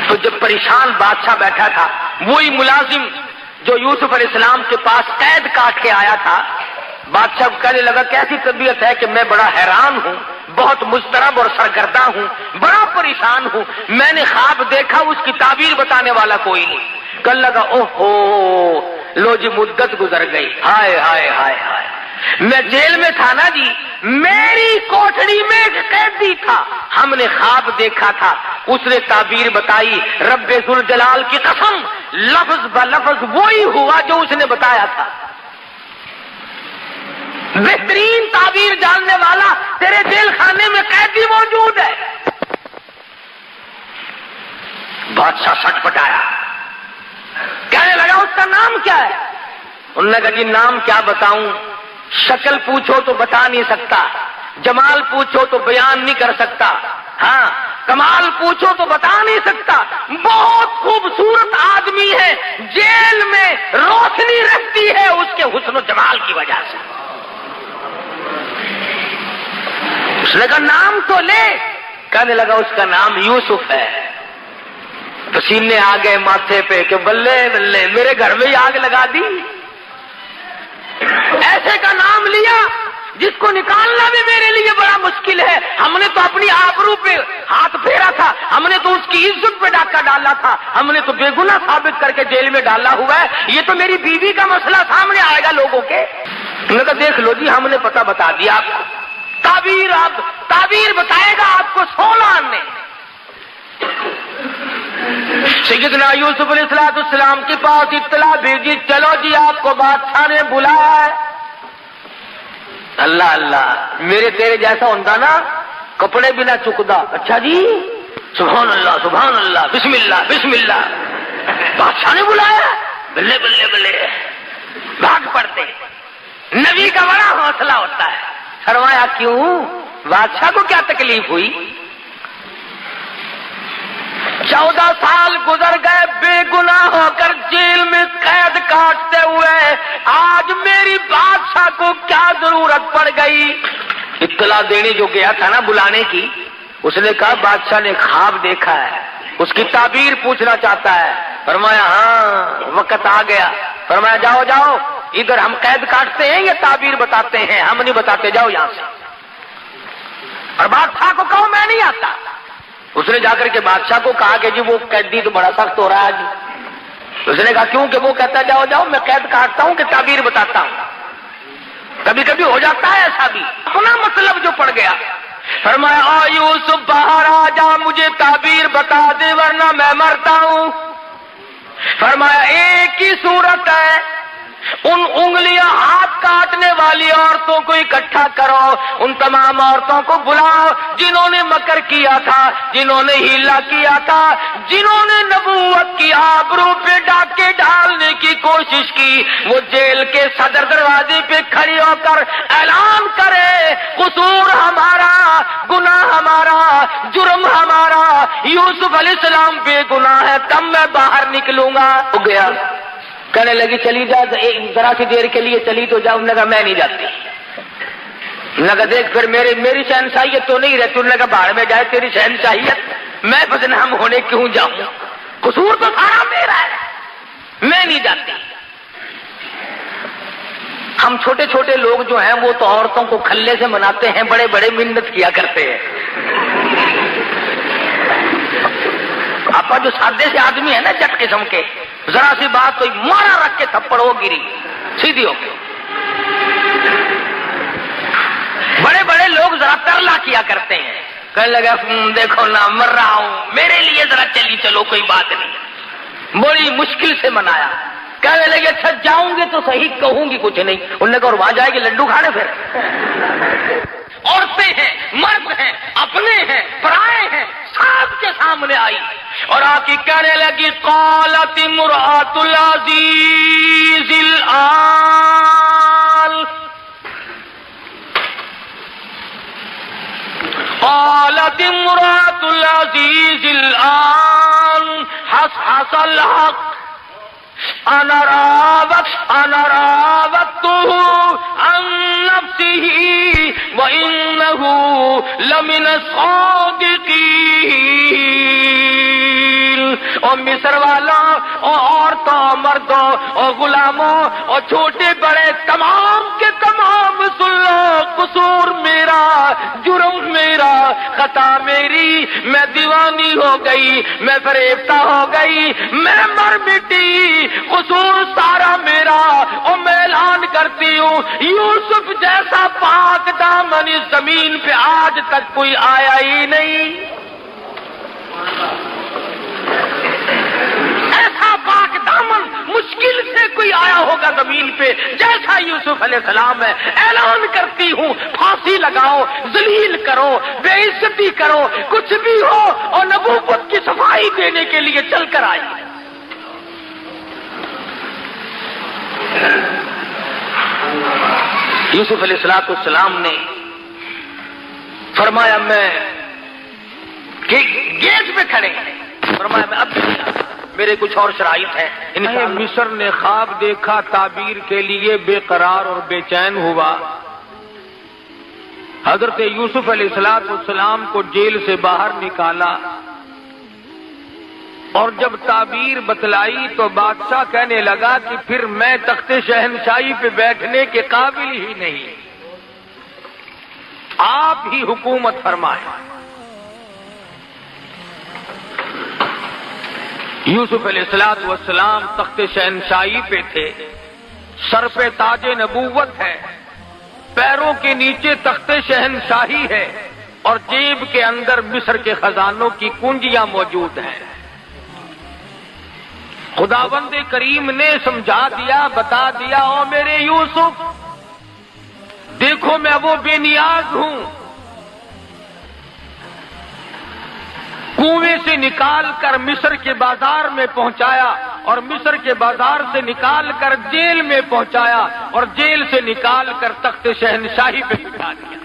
تو جب پریشان بادشاہ بیٹھا تھا، وہی ملازم جو یوسف علیہ السلام کے پاس قید کاٹ کے آیا تھا، بادشاہ کہنے لگا کیسی طبیعت ہے کہ میں بڑا حیران ہوں، بہت مضطرب اور سرگرداں ہوں، بڑا پریشان ہوں، میں نے خواب دیکھا، اس کی تعبیر بتانے والا کوئی نہیں۔ کہنے لگا اوہو لو جی مدت گزر گئی، ہائے ہائے ہائے ہائے، میں جیل میں تھا نا جی، میری کوٹڑی میں ایک قیدی تھا، ہم نے خواب دیکھا تھا، اس نے تعبیر بتائی، رب ذوالجلال کی قسم لفظ بلفظ وہی ہوا جو اس نے بتایا تھا۔ بہترین تعبیر جاننے والا تیرے جیل خانے میں قیدی موجود ہے۔ بادشاہ سٹ پٹایا، کہنے لگا اس کا نام کیا ہے؟ انہوں نے کہا جی نام کیا بتاؤں، شکل پوچھو تو بتا نہیں سکتا، جمال پوچھو تو بیان نہیں کر سکتا، ہاں کمال پوچھو تو بتا نہیں سکتا، بہت خوبصورت آدمی ہے، جیل میں روشنی رہتی ہے اس کے حسن و جمال کی وجہ سے۔ اس نے کہا نام تو لے، کہنے لگا اس کا نام یوسف ہے۔ پسینے آ گئے ماتھے پہ کہ بلے بلے میرے گھر میں ہی آگ لگا دی، ایسے کا نام لیا جس کو نکالنا بھی میرے لیے بڑا مشکل ہے۔ ہم نے تو اپنی آبرو پہ ہاتھ پھیرا تھا، ہم نے تو اس کی عزت پہ ڈاکہ ڈالا تھا، ہم نے تو بے گناہ ثابت کر کے جیل میں ڈالا ہوا ہے، یہ تو میری بیوی کا مسئلہ سامنے آئے گا لوگوں کے۔ انہوں نے کہا دیکھ لو جی ہم نے پتہ بتا دیا آپ کو، تعبیر بتائے گا آپ کو 16 نے۔ سیدنا یوسف علیہ السلام کے پاس اطلاع بھیجی، چلو جی آپ کو بادشاہ نے بلایا ہے۔ اللہ اللہ، میرے تیرے جیسا ہوتا نا کپڑے بھی نہ چکدا، اچھا جی سبحان اللہ سبحان اللہ بسم اللہ بسم اللہ، بادشاہ نے بلایا، بلے بلے بلے بھاگ پڑتے۔ نبی کا بڑا حوصلہ ہوتا ہے۔ فرمایا کیوں، بادشاہ کو کیا تکلیف ہوئی؟ 14 سال گزر گئے بے گناہ ہو کر جیل میں قید کاٹتے ہوئے، آج میری بادشاہ کو کیا ضرورت پڑ گئی؟ اطلاع دینے جو گیا تھا نا بلانے کی، اس نے کہا بادشاہ نے خواب دیکھا ہے، اس کی تعبیر پوچھنا چاہتا ہے۔ فرمایا ہاں وقت آ گیا۔ فرمایا جاؤ جاؤ، ادھر ہم قید کاٹتے ہیں یا تعبیر بتاتے ہیں؟ ہم نہیں بتاتے، جاؤ یہاں سے۔ اور بادشاہ کو کہو میں نہیں آتا۔ اس نے جا کر کے بادشاہ کو کہا کہ جی وہ قیدی تو بڑا سخت ہو رہا ہے جی۔ اس نے کہا کیوں؟ کہ وہ کہتا جاؤ جاؤ میں قید کاٹتا ہوں کہ تعبیر بتاتا ہوں؟ کبھی کبھی ہو جاتا ہے ایسا بھی، اپنا مطلب جو پڑ گیا۔ فرمایا آ یوسف باہر آ جا، مجھے تعبیر بتا دے ورنہ میں مرتا ہوں۔ فرمایا ایک ہی صورت ہے، ان انگلیاں ہاتھ کاٹنے والی عورتوں کو اکٹھا کرو، ان تمام عورتوں کو بلاؤ جنہوں نے مکر کیا تھا، جنہوں نے ہیلا کیا تھا، جنہوں نے نبوت کی آبرو پہ ڈاکے ڈالنے کی کوشش کی، وہ جیل کے صدر دروازے پہ کھڑی ہو کر اعلان کرے قصور ہمارا، گناہ ہمارا، جرم ہمارا، یوسف علیہ السلام بے گناہ ہے، تب میں باہر نکلوں گا۔ ہو گیا، کہنے لگی چلی جا، ذرا سی دیر کے لیے چلی تو جاؤ۔ انہوں نے کہا میں نہیں جاتی۔ انہوں نے کہا دیکھ پھر میری شہنشاہیت تو نہیں رہتی۔ انہوں نے کہا باہر میں جائے تیری شہنشاہیت، میں بدنام ہونے کیوں جاؤں؟ قصور تو سارا میرا ہے، میں نہیں جاتی۔ ہم چھوٹے چھوٹے لوگ جو ہیں وہ تو عورتوں کو کھلے سے مناتے ہیں، بڑے بڑے منت کیا کرتے ہیں۔ آپ جو سادے سے آدمی ہے نا جٹ قسم کے، ذرا سی بات تو مارا رکھ کے تھپڑ ہو گری سیدھی ہو کے۔ بڑے بڑے لوگ ذرا ترلا کیا کرتے ہیں، کہنے لگا دیکھو نا مر رہا ہوں، میرے لیے ذرا چلی چلو کوئی بات نہیں۔ بڑی مشکل سے منایا۔ کہنے لگے اچھا جاؤں گے تو صحیح، کہوں گی کچھ نہیں۔ انہوں نے کہا اور وہاں جائے گی لڈو کھانے پھر؟ عورتیں ہیں، مرد ہیں، اپنے ہیں، پرائے ہیں، سب کے سامنے آئی اور آ کے کہنے لگی قالت امرأۃ العزیز الآن، قالت امرأۃ العزیز الآن حصحص الحق انا راودته عن نفسه وانه لمن الصادقین۔ اور مصر والوں اور عورتوں، مردوں اور غلاموں اور چھوٹے بڑے تمام کے تمام سن لو، قصور میرا، جرم میرا، خطا میری، میں دیوانی ہو گئی، میں فریفتہ ہو گئی، میں مر مٹی، قصور سارا میرا۔ اور میں اعلان کرتی ہوں یوسف جیسا پاک دامن اس زمین پہ آج تک کوئی آیا ہی نہیں۔ ایسا پاک دامن مجھ مشکل سے کوئی آیا ہوگا زمین پہ جیسا یوسف علیہ السلام ہے، اعلان کرتی ہوں پھانسی لگاؤ، ذلیل کرو، بے عزتی کرو، کچھ بھی ہو، اور نبوت کی صفائی دینے کے لیے چل کر آئی۔ یوسف علیہ السلام نے فرمایا میں گیٹ پہ کھڑے ہیں، فرمایا میں اب میرے کچھ اور شرائط ہیں۔ مصر نے خواب دیکھا، تعبیر کے لیے بے قرار اور بے چین ہوا۔ حضرت یوسف علیہ السلام کو جیل سے باہر نکالا، اور جب تعبیر بتلائی تو بادشاہ کہنے لگا کہ پھر میں تخت شہنشاہی پہ بیٹھنے کے قابل ہی نہیں، آپ ہی حکومت فرمائیں۔ یوسف علیہ السلام تخت شہنشاہی پہ تھے، سر پہ تاج نبوت ہے، پیروں کے نیچے تخت شہنشاہی ہے، اور جیب کے اندر مصر کے خزانوں کی کنجیاں موجود ہیں۔ خداوند کریم نے سمجھا دیا، بتا دیا، او میرے یوسف دیکھو میں وہ بے نیاز ہوں، کنویں سے نکال کر مصر کے بازار میں پہنچایا، اور مصر کے بازار سے نکال کر جیل میں پہنچایا، اور جیل سے نکال کر تخت شہنشاہی پہ بٹھا دیا۔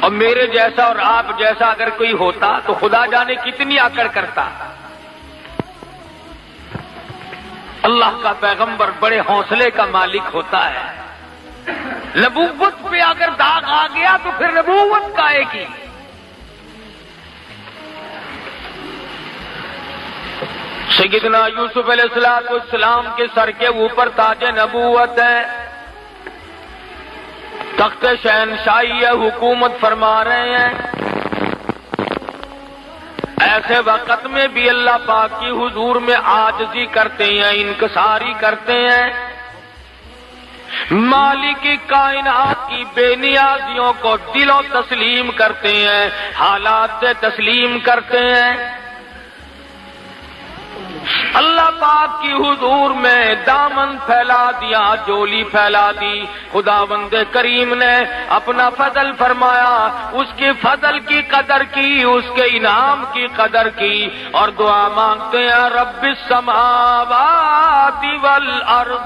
اور میرے جیسا اور آپ جیسا اگر کوئی ہوتا تو خدا جانے کتنی آکڑ کرتا۔ اللہ کا پیغمبر بڑے حوصلے کا مالک ہوتا ہے، نبوت پہ اگر داغ آ گیا تو پھر نبوت کا ایک ہی۔ سیدنا یوسف علیہ السلام کے سر کے اوپر تاج نبوت ہے، تخت شہنشاہی حکومت فرما رہے ہیں۔ ایسے وقت میں بھی اللہ پاک کی حضور میں عاجزی کرتے ہیں، انکساری کرتے ہیں، مالک کائنات کی بے نیازیوں کو دل و تسلیم کرتے ہیں، حالات سے تسلیم کرتے ہیں۔ اللہ پاک کی حضور میں دامن پھیلا دیا، جولی پھیلا دی۔ خداوند کریم نے اپنا فضل فرمایا، اس کے فضل کی قدر کی، اس کے انعام کی قدر کی، اور دعا مانگتے ہیں رب السماوات والارض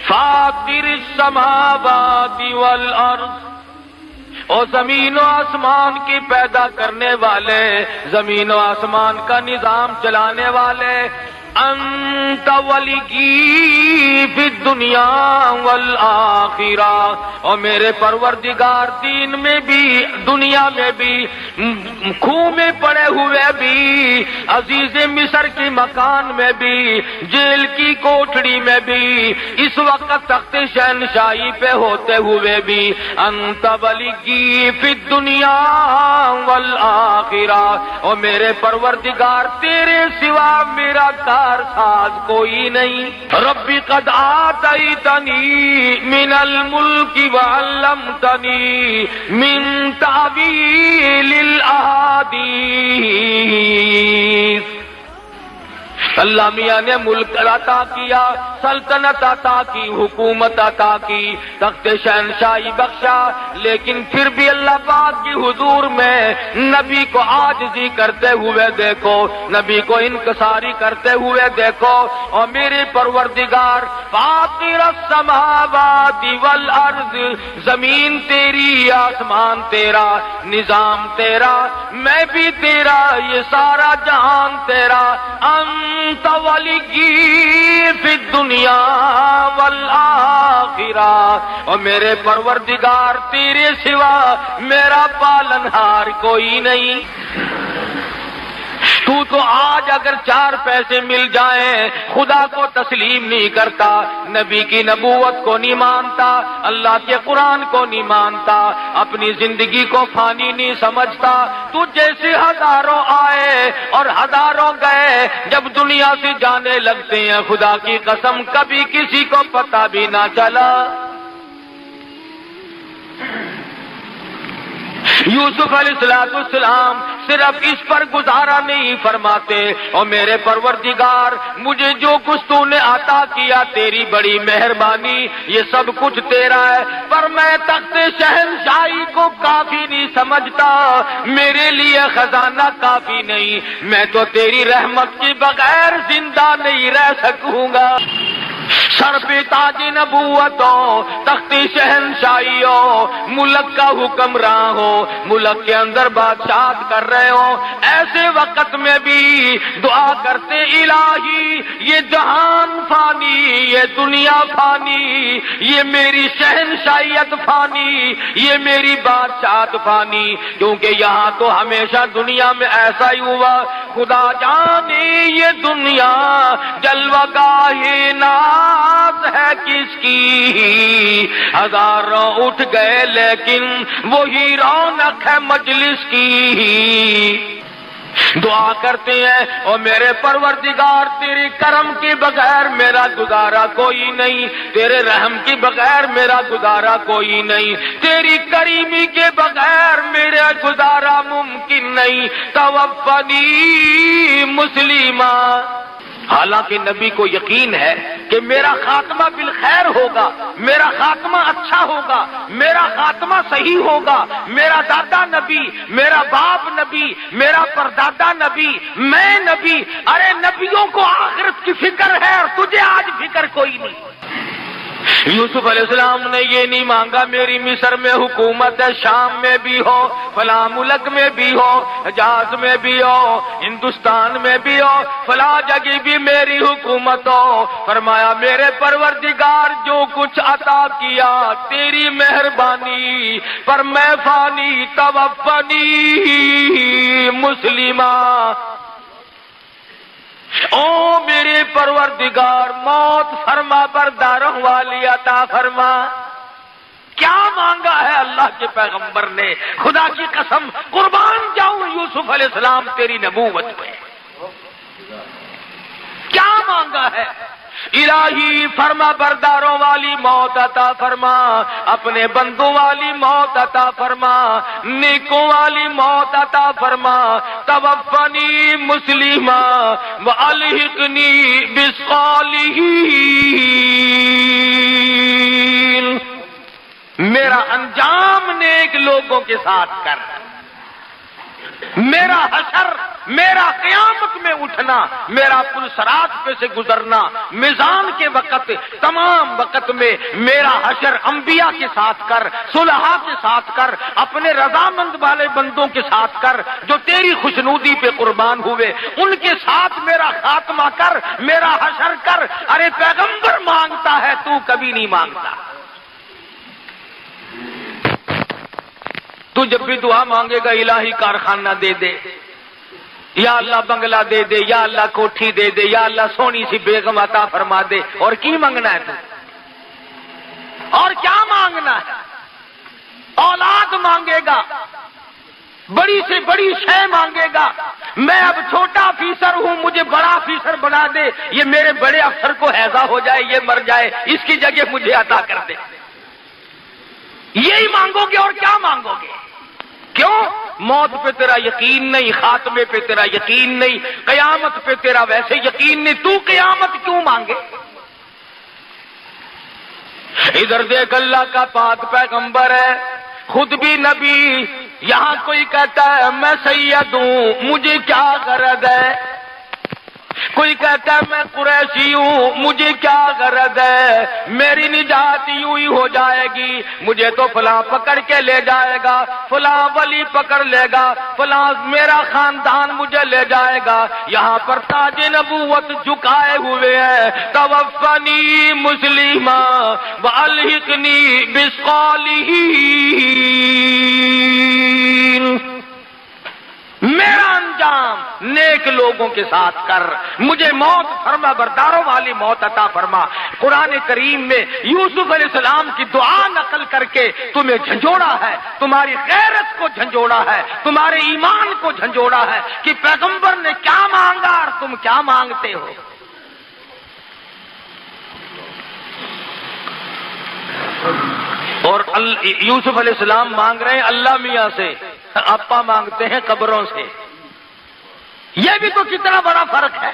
فاطر السماوات والارض، اور زمین و آسمان کی پیدا کرنے والے، زمین و آسمان کا نظام چلانے والے، انت ولی فی الدنیا والآخرہ، اور میرے پروردگار دین میں بھی دنیا میں بھی، کھوہ میں پڑے ہوئے بھی، عزیز مصر کی مکان میں بھی، جیل کی کوٹڑی میں بھی، اس وقت تخت شہنشاہی پہ ہوتے ہوئے بھی، انت ولی فی الدنیا والآخرہ، اور میرے پروردگار تیرے سوا میرا ساز کوئی نہیں۔ ربی قد آتیتنی من الملک وعلمتنی من تعویل الاحادیث، اللہ میاں نے ملک عطا کیا، سلطنت عطا کی، حکومت عطا کی، تخت شہنشاہی بخشا، لیکن پھر بھی اللہ پاک کی حضور میں نبی کو عاجزی کرتے ہوئے دیکھو، نبی کو انکساری کرتے ہوئے دیکھو۔ اور میرے پروردگار فاطر السماوات والارض، زمین تیری، آسمان تیرا، نظام تیرا، میں بھی تیرا، یہ سارا جہان تیرا، انت ولی فی الدنیا والآخرہ، اور میرے پروردگار تیرے سوا میرا پالنہار کوئی نہیں۔ تو آج اگر 4 پیسے مل جائیں خدا کو تسلیم نہیں کرتا، نبی کی نبوت کو نہیں مانتا، اللہ کے قرآن کو نہیں مانتا، اپنی زندگی کو فانی نہیں سمجھتا، تو جیسے ہزاروں آئے اور ہزاروں گئے، جب دنیا سے جانے لگتے ہیں خدا کی قسم کبھی کسی کو پتہ بھی نہ چلا۔ یوسف علیہ السلام صرف اس پر گزارا نہیں فرماتے، اور میرے پروردگار مجھے جو کچھ تو نے عطا کیا تیری بڑی مہربانی، یہ سب کچھ تیرا ہے، پر میں تخت شہنشاہی کو کافی نہیں سمجھتا، میرے لیے خزانہ کافی نہیں، میں تو تیری رحمت کے بغیر زندہ نہیں رہ سکوں گا۔ سر پہ تاج نبوت ہو، تخت شہنشاہی ہو، ملک کا حکمراں ہو، ملک کے اندر بادشاہت کر رہے ہو، ایسے وقت میں بھی دعا کرتے الہی یہ جہان فانی، یہ دنیا فانی، یہ میری شہنشاہیت فانی، یہ میری بادشاہت فانی، کیونکہ یہاں تو ہمیشہ دنیا میں ایسا ہی ہوا، خدا جانے یہ دنیا جلوہ گاہ ناز ہے کس کی، ہزاروں اٹھ گئے لیکن وہی رونق ہے مجلس کی۔ دعا کرتے ہیں اور میرے پروردگار تیری کرم کے بغیر میرا گزارا کوئی نہیں، تیرے رحم کے بغیر میرا گزارا کوئی نہیں، تیری کریمی کے بغیر میرا گزارا ممکن نہیں، توفنی مسلمہ۔ حالانکہ نبی کو یقین ہے کہ میرا خاتمہ بالخیر ہوگا، میرا خاتمہ اچھا ہوگا، میرا خاتمہ صحیح ہوگا، میرا دادا نبی، میرا باپ نبی، میرا پردادا نبی، میں نبی، ارے نبیوں کو آخرت کی فکر ہے اور تجھے آج فکر کوئی نہیں۔ یوسف علیہ السلام نے یہ نہیں مانگا میری مصر میں حکومت ہے، شام میں بھی ہو، فلاں ملک میں بھی ہو، حجاز میں بھی ہو، ہندوستان میں بھی ہو، فلاں جگہ بھی میری حکومت ہو۔ فرمایا میرے پروردگار جو کچھ عطا کیا تیری مہربانی، پر میں فانی، توفنی مسلمہ۔ او میرے پروردگار موت فرما برداروں والی عطا فرما۔ کیا مانگا ہے اللہ کے پیغمبر نے؟ خدا کی قسم قربان جاؤں یوسف علیہ السلام تیری نبوت پہ، کیا مانگا ہے؟ الہی فرما برداروں والی موت عطا فرما، اپنے بندوں والی موت عطا فرما، نیکوں والی موت عطا فرما، توفنی مسلمہ والحقنی بالصالحین۔ میرا انجام نیک لوگوں کے ساتھ کر، میرا حشر، میرا قیامت میں اٹھنا، میرا پل صراط پہ سے گزرنا، میزان کے وقت، تمام وقت میں میرا حشر انبیاء کے ساتھ کر، صلحاء کے ساتھ کر، اپنے رضامند والے بندوں کے ساتھ کر جو تیری خوشنودی پہ قربان ہوئے، ان کے ساتھ میرا خاتمہ کر، میرا حشر کر۔ ارے پیغمبر مانگتا ہے تو کبھی نہیں مانگتا۔ تو جب بھی دعا مانگے گا الہی کارخانہ دے دے، یا اللہ بنگلہ دے دے، یا اللہ کوٹھی دے دے، یا اللہ سونی سی بیگم عطا فرما دے، اور کی مانگنا ہے تو؟ اور کیا مانگنا ہے؟ اولاد مانگے گا، بڑی سے بڑی شے مانگے گا، میں اب چھوٹا افیسر ہوں مجھے بڑا افیسر بنا دے، یہ میرے بڑے افسر کو ہیضہ ہو جائے، یہ مر جائے، اس کی جگہ مجھے عطا کر دے، یہی مانگو گے۔ اور کیا مانگو گے؟ کیوں؟ موت پہ تیرا یقین نہیں، خاتمے پہ تیرا یقین نہیں، قیامت پہ تیرا ویسے یقین نہیں، تو قیامت کیوں مانگے؟ ادھر دیکھ اللہ کا پاک پیغمبر ہے، خود بھی نبی، یہاں کوئی کہتا ہے میں سید ہوں مجھے کیا غرض ہے، کوئی کہتا ہے میں قریشی ہوں مجھے کیا غرض ہے، میری نجات یوں ہی ہو جائے گی، مجھے تو فلاں پکڑ کے لے جائے گا، فلاں ولی پکڑ لے گا، فلاں میرا خاندان مجھے لے جائے گا۔ یہاں پر تاج نبوت جھکائے ہوئے ہیں، توفنی مسلمہ والحقنی بالصالحین۔ میرا انجام نیک لوگوں کے ساتھ کر، مجھے موت فرما برداروں والی موت عطا فرما۔ قرآن کریم میں یوسف علیہ السلام کی دعا نقل کر کے تمہیں جھنجھوڑا ہے، تمہاری غیرت کو جھنجھوڑا ہے، تمہارے ایمان کو جھنجھوڑا ہے کہ پیغمبر نے کیا مانگا اور تم کیا مانگتے ہو۔ اور یوسف علیہ السلام مانگ رہے ہیں اللہ میاں سے آپا مانگتے ہیں قبروں سے. یہ بھی تو کتنا بڑا فرق ہے.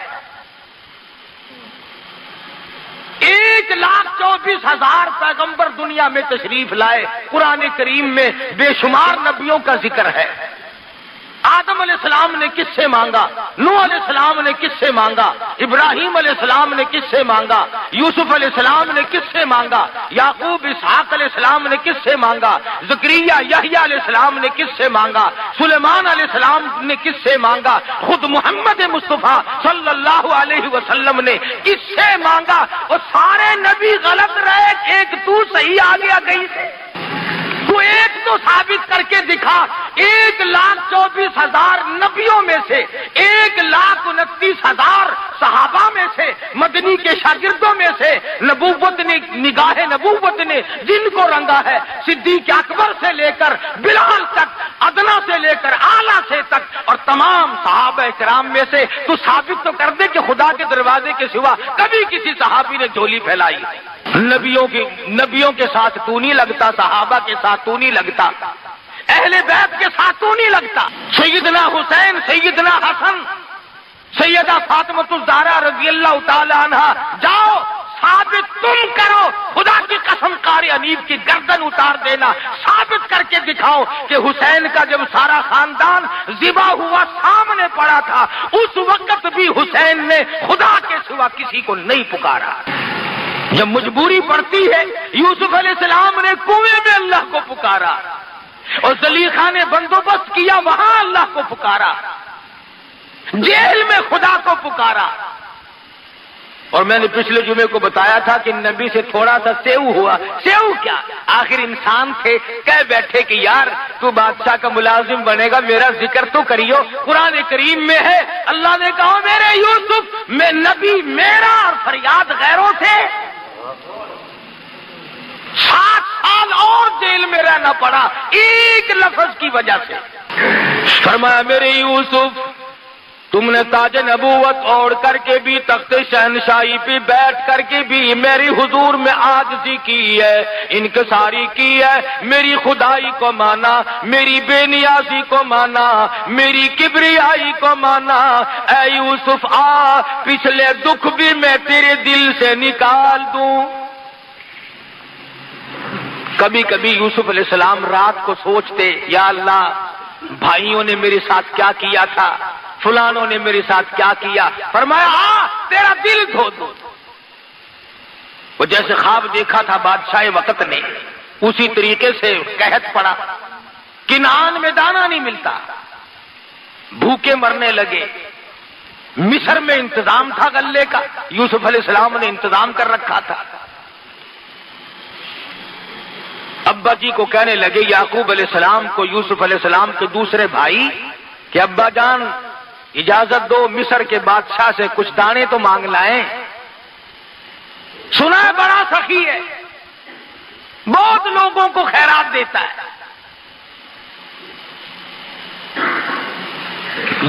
1,24,000 پیغمبر دنیا میں تشریف لائے. قرآن کریم میں بے شمار نبیوں کا ذکر ہے. آدم علیہ السلام نے کس سے مانگا؟ نوح علیہ السلام نے کس سے مانگا؟ ابراہیم علیہ السلام نے کس سے مانگا؟ یوسف علیہ السلام نے کس سے مانگا؟ یعقوب اسحاق علیہ السلام نے کس سے مانگا؟ زکریا یحییٰ علیہ السلام نے کس سے مانگا؟ سلیمان علیہ السلام نے کس سے مانگا؟ خود محمد مصطفیٰ صلی اللہ علیہ وسلم نے کس سے مانگا؟ اور سارے نبی غلط رہے، ایک تو صحیح آ گیا کہیں سے. تو ایک تو ثابت کر کے دکھا. 1,24,000 نبیوں میں سے 1,29,000 صحابہ میں سے مدنی کے شاگردوں میں سے نبوت نے، نگاہ نبوت نے جن کو رنگا ہے، صدیق اکبر سے لے کر بلال تک، ادنا سے لے کر اعلیٰ سے تک، اور تمام صحابہ کرام میں سے تو ثابت تو کر دے کہ خدا کے دروازے کے سوا کبھی کسی صحابی نے جھولی پھیلائی. نبیوں کے ساتھ تو نہیں لگتا، صحابہ کے ساتھ تو نہیں لگتا، اہل بیت کے ساتھ تو نہیں لگتا. سیدنا حسین، سیدنا حسن، سیدہ فاطمہ الزہرا رضی اللہ تعالی عنہ، جاؤ ثابت تم کرو. خدا کی قسم قاری انیب کی گردن اتار دینا، ثابت کر کے دکھاؤ کہ حسین کا جب سارا خاندان ذبح ہوا سامنے پڑا تھا، اس وقت بھی حسین نے خدا کے سوا کسی کو نہیں پکارا. جب مجبوری پڑتی ہے، یوسف علیہ السلام نے کنویں میں اللہ کو پکارا، اور زلیخا نے بندوبست کیا وہاں اللہ کو پکارا، جیل میں خدا کو پکارا. اور میں نے پچھلے جمعے کو بتایا تھا کہ نبی سے تھوڑا سا سیو ہوا. سیو کیا، آخر انسان تھے، کہہ بیٹھے کہ یار تو بادشاہ کا ملازم بنے گا، میرا ذکر تو کریو. قرآن کریم میں ہے، اللہ نے کہا میرے یوسف میں نبی میرا اور فریاد غیروں سے. 7 سال اور جیل میں رہنا پڑا ایک لفظ کی وجہ سے. فرمایا میرے یوسف تم نے تاج نبوت اوڑھ کر کے بھی، تخت شہنشاہی پہ بیٹھ کر کے بھی میری حضور میں عاجزی کی ہے، انکساری کی ہے، میری خدائی کو مانا، میری بے نیازی کو مانا، میری کبریائی کو مانا. اے یوسف آ، پچھلے دکھ بھی میں تیرے دل سے نکال دوں. کبھی کبھی یوسف علیہ السلام رات کو سوچتے، یا اللہ بھائیوں نے میرے ساتھ کیا کیا تھا، فلانوں نے میرے ساتھ کیا کیا. فرمایا ہاں تیرا دل دھو دو. وہ جیسے خواب دیکھا تھا بادشاہ وقت نے، اسی طریقے سے قحط پڑا، کنعان میں دانا نہیں ملتا، بھوکے مرنے لگے. مصر میں انتظام تھا غلے کا، یوسف علیہ السلام نے انتظام کر رکھا تھا. ابا جی کو کہنے لگے، یعقوب علیہ السلام کو، یوسف علیہ السلام کے دوسرے بھائی، کہ ابا جان اجازت دو مصر کے بادشاہ سے کچھ دانے تو مانگ لائیں. سنا ہے بڑا سخی ہے، بہت لوگوں کو خیرات دیتا ہے.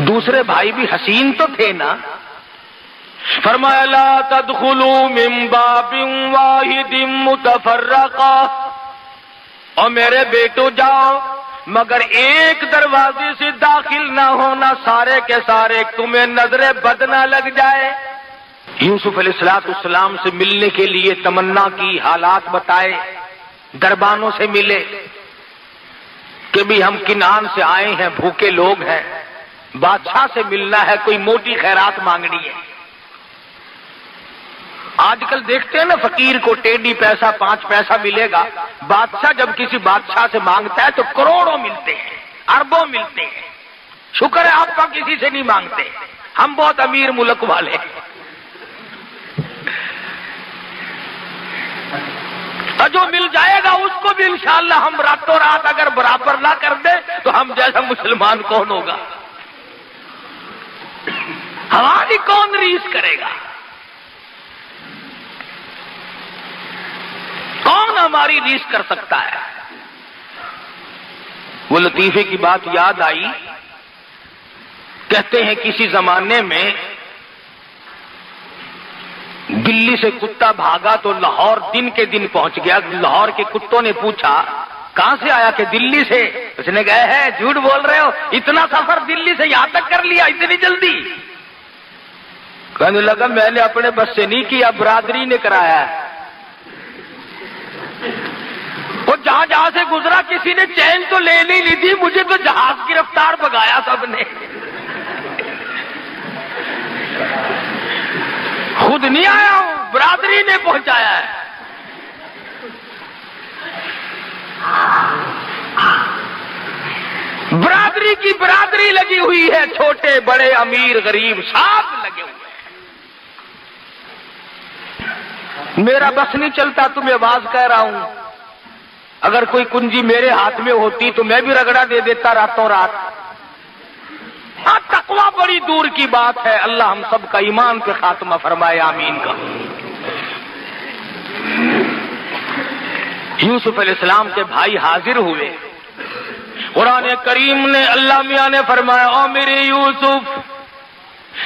دوسرے بھائی بھی حسین تو تھے نا. فرمایا لا تدخلوا من باب واحد متفرقا، اور میرے بیٹو جاؤ مگر ایک دروازے سے داخل نہ ہونا، سارے کے سارے تمہیں نظر بد نہ لگ جائے. یوسف علیہ السلام سے ملنے کے لیے تمنا کی، حالات بتائے، دربانوں سے ملے کہ بھی ہم کنعان سے آئے ہیں، بھوکے لوگ ہیں، بادشاہ سے ملنا ہے، کوئی موٹی خیرات مانگنی ہے. آج کل دیکھتے ہیں نا فقیر کو ٹیڈی پیسہ 5 پیسہ ملے گا، بادشاہ جب کسی بادشاہ سے مانگتا ہے تو کروڑوں ملتے ہیں، اربوں ملتے ہیں. شکر ہے آپ کا کسی سے نہیں مانگتے، ہم بہت امیر ملک والے ہیں. اور جو مل جائے گا اس کو بھی انشاءاللہ ہم راتوں رات اگر برابر نہ کر دیں تو ہم جیسا مسلمان کون ہوگا؟ ہماری کون ریس کرے گا؟ کون ہماری ریس کر سکتا ہے؟ وہ لطیفے کی بات یاد آئی. کہتے ہیں کسی زمانے میں دلی سے کتا بھاگا تو لاہور دن کے دن پہنچ گیا. لاہور کے کتوں نے پوچھا کہاں سے آیا؟ کہ دلی سے۔ اس نے کہا ہے جھوٹ بول رہے ہو، اتنا سفر دلی سے یہاں تک کر لیا اتنی جلدی؟ کہنے لگا میں نے اپنے بس سے نہیں کیا، برادری نے کرایا ہے۔ وہ جہاں جہاں سے گزرا کسی نے چین تو لے نہیں لی تھی، مجھے تو جہاز کی رفتار بگایا سب نے۔ خود نہیں آیا ہوں، برادری نے پہنچایا ہے۔ برادری کی برادری لگی ہوئی ہے، چھوٹے بڑے امیر غریب سب لگے ہوئے ہیں۔ میرا بس نہیں چلتا، تمہیں آواز کہہ رہا ہوں، اگر کوئی کنجی میرے ہاتھ میں ہوتی تو میں بھی رگڑا دے دیتا راتوں رات۔ ہاں تقویٰ بڑی دور کی بات ہے، اللہ ہم سب کا ایمان پہ خاتمہ فرمائے، آمین کا۔ یوسف علیہ السلام کے بھائی حاضر ہوئے۔ قرآن کریم نے اللہ میاں نے فرمایا او میرے یوسف،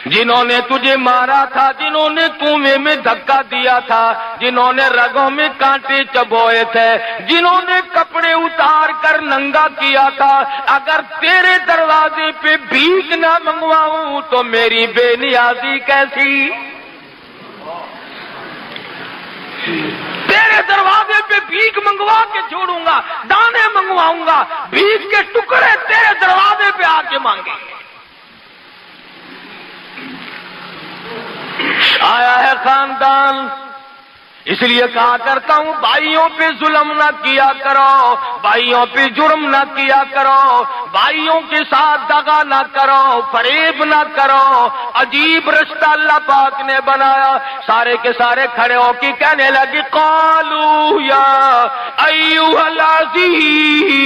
جنہوں نے تجھے مارا تھا، جنہوں نے کنویں میں دھکا دیا تھا، جنہوں نے رگوں میں کانٹے چبوئے تھے، جنہوں نے کپڑے اتار کر ننگا کیا تھا، اگر تیرے دروازے پہ بھیک نہ منگواؤں تو میری بے نیازی کیسی؟ تیرے دروازے پہ بھیک منگوا کے چھوڑوں گا، دانے منگواؤں گا، بھیک کے ٹکڑے تیرے دروازے پہ آ کے مانگیں گے۔ آیا ہے خاندان، اس لیے کہا کرتا ہوں بھائیوں پہ ظلم نہ کیا کرو، بھائیوں پہ جرم نہ کیا کرو، بھائیوں کے ساتھ دغا نہ کرو، فریب نہ کرو۔ عجیب رشتہ اللہ پاک نے بنایا۔ سارے کے سارے کھڑے ہو کے کہنے لگے قالو یا ایھا العزیز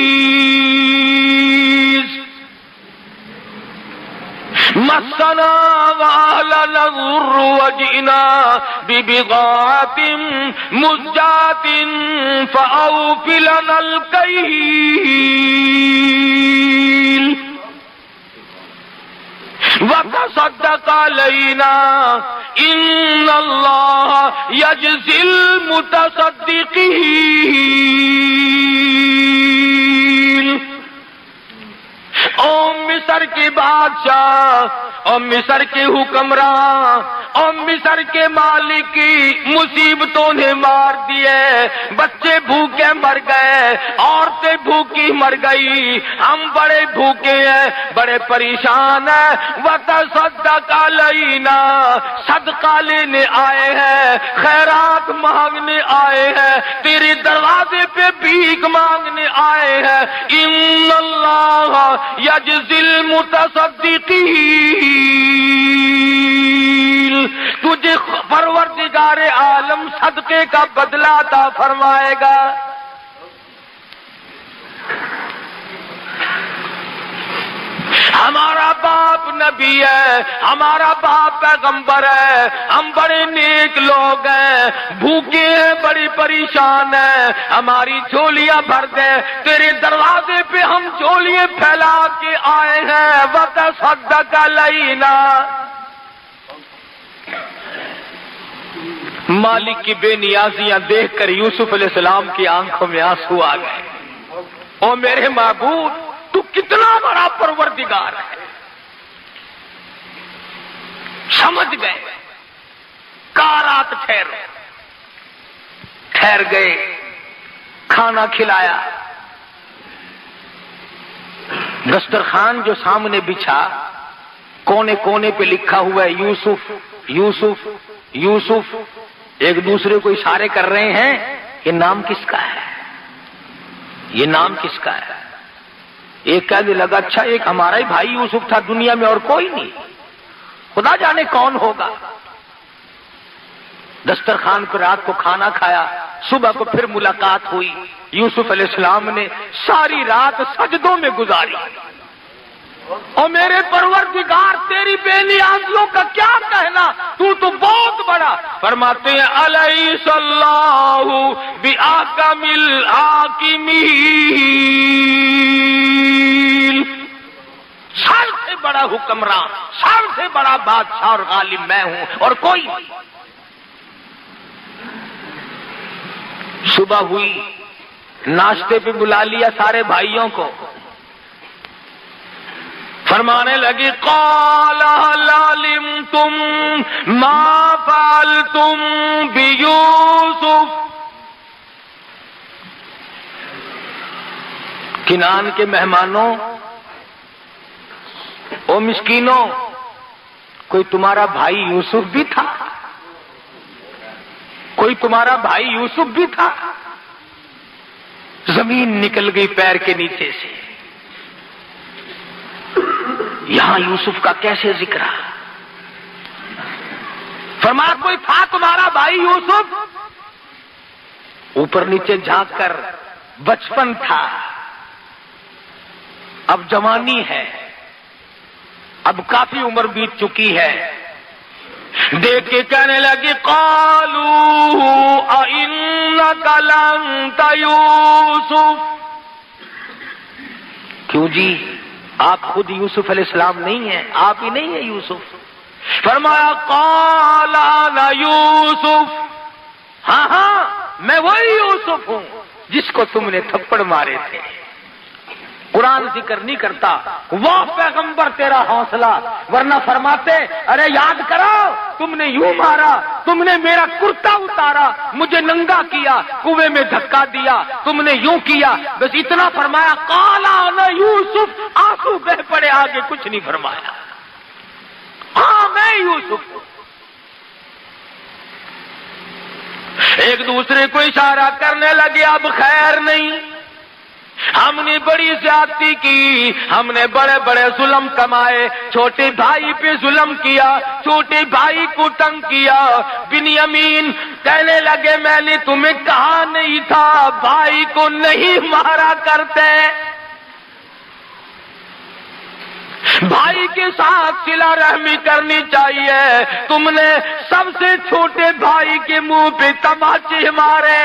مسنا واهلنا الضر وجئنا ببضاعة مزجاة فأوف لنا الكيل وتصدق علينا إن الله يجزي المتصدقين۔ او مصر کے بادشاہ، او مصر کے حکمراں، او مصر کے مالک کی مصیبتوں نے مار دیے، بچے بھوکے مر گئے، عورتیں بھوکی مر گئی، ہم بڑے بھوکے ہیں، بڑے پریشان ہیں۔ وتصدق علینا، صدقہ لینے آئے ہیں، خیرات مانگنے آئے ہیں، تیرے دروازے پہ بھیک مانگنے آئے ہیں۔ ان اللہ یجزی المتصدقین، تجھے پروردگار عالم صدقے کا بدلہ عطا فرمائے گا۔ ہمارا باپ نبی ہے، ہمارا باپ پیغمبر ہے، ہم بڑے نیک لوگ ہیں، بھوکے ہیں، بڑی پریشان ہیں، ہماری جھولیاں بھر دے، تیرے دروازے پہ ہم جھولیاں پھیلا کے آئے ہیں۔ وتصدق علینا، مالک کی بے نیازیاں دیکھ کر یوسف علیہ السلام کی آنکھوں میں آنسو آ گئے۔ او میرے معبود، تو کتنا بڑا پروردگار ہے۔ سمجھ گئے، کہا رات ٹھہر گئے، کھانا کھلایا، دسترخوان جو سامنے بچھا، کونے کونے پہ لکھا ہوا ہے یوسف یوسف یوسف، ایک دوسرے کو اشارے کر رہے ہیں یہ نام کس کا ہے، یہ نام کس کا ہے۔ ایک کہنے لگا اچھا ایک ہمارا ہی بھائی یوسف تھا، دنیا میں اور کوئی نہیں، خدا جانے کون ہوگا۔ دسترخوان پر رات کو کھانا کھایا، صبح کو پھر ملاقات ہوئی۔ یوسف علیہ السلام نے ساری رات سجدوں میں گزاری۔ اور میرے پروردگار تیری بے نیازیوں کا کیا کہنا، تو بہت بڑا۔ فرماتے ہیں الیس اللہ بأحکم الحاکمین، سب سے بڑا حکمران، سب سے بڑا بادشاہ اور غالب میں ہوں اور کوئی نہیں۔ صبح ہوئی، ناشتے پہ بلا لیا سارے بھائیوں کو. فرمانے لگی قال هل علمتم ما فعلتم بيوسف. کنعان کے مہمانوں، او مسکینوں، کوئی تمہارا بھائی یوسف بھی تھا؟ کوئی تمہارا بھائی یوسف بھی تھا؟ زمین نکل گئی پیر کے نیچے سے. یہاں یوسف کا کیسے ذکر ہے؟ فرمایا کوئی تھا تمہارا بھائی یوسف؟ اوپر نیچے جھانک کر بچپن تھا، اب جوانی ہے، اب کافی عمر بیت چکی ہے. دیکھ کے کہنے لگی قالوا اِنَّكَ لَأَنْتَ یوسف. کیوں جی، آپ خود یوسف علیہ السلام نہیں ہیں؟ آپ ہی نہیں ہیں یوسف؟ فرمایا قال انا یوسف. ہاں ہاں، میں وہی یوسف ہوں جس کو تم نے تھپڑ مارے تھے. قرآن ذکر نہیں کرتا وہ پیغمبر تیرا حوصلہ، ورنہ فرماتے ارے یاد کرو تم نے یوں مارا، تم نے میرا کرتا اتارا، مجھے ننگا کیا، کنویں میں دھکا دیا، تم نے یوں کیا. بس اتنا فرمایا قال انا یوسف. آنسو بہ پڑے، آگے کچھ نہیں فرمایا. ہاں میں یوسف ہوں. ایک دوسرے کو اشارہ کرنے لگے اب خیر نہیں، ہم نے بڑی زیادتی کی، ہم نے بڑے بڑے ظلم کمائے، چھوٹے بھائی پہ ظلم کیا، چھوٹے بھائی کو تنگ کیا. بنیامین کہنے لگے میں نے تمہیں کہا نہیں تھا بھائی کو نہیں مارا کرتے، بھائی کے ساتھ صلہ رحمی کرنی چاہیے. تم نے سب سے چھوٹے بھائی کے منہ پہ تماچے مارے،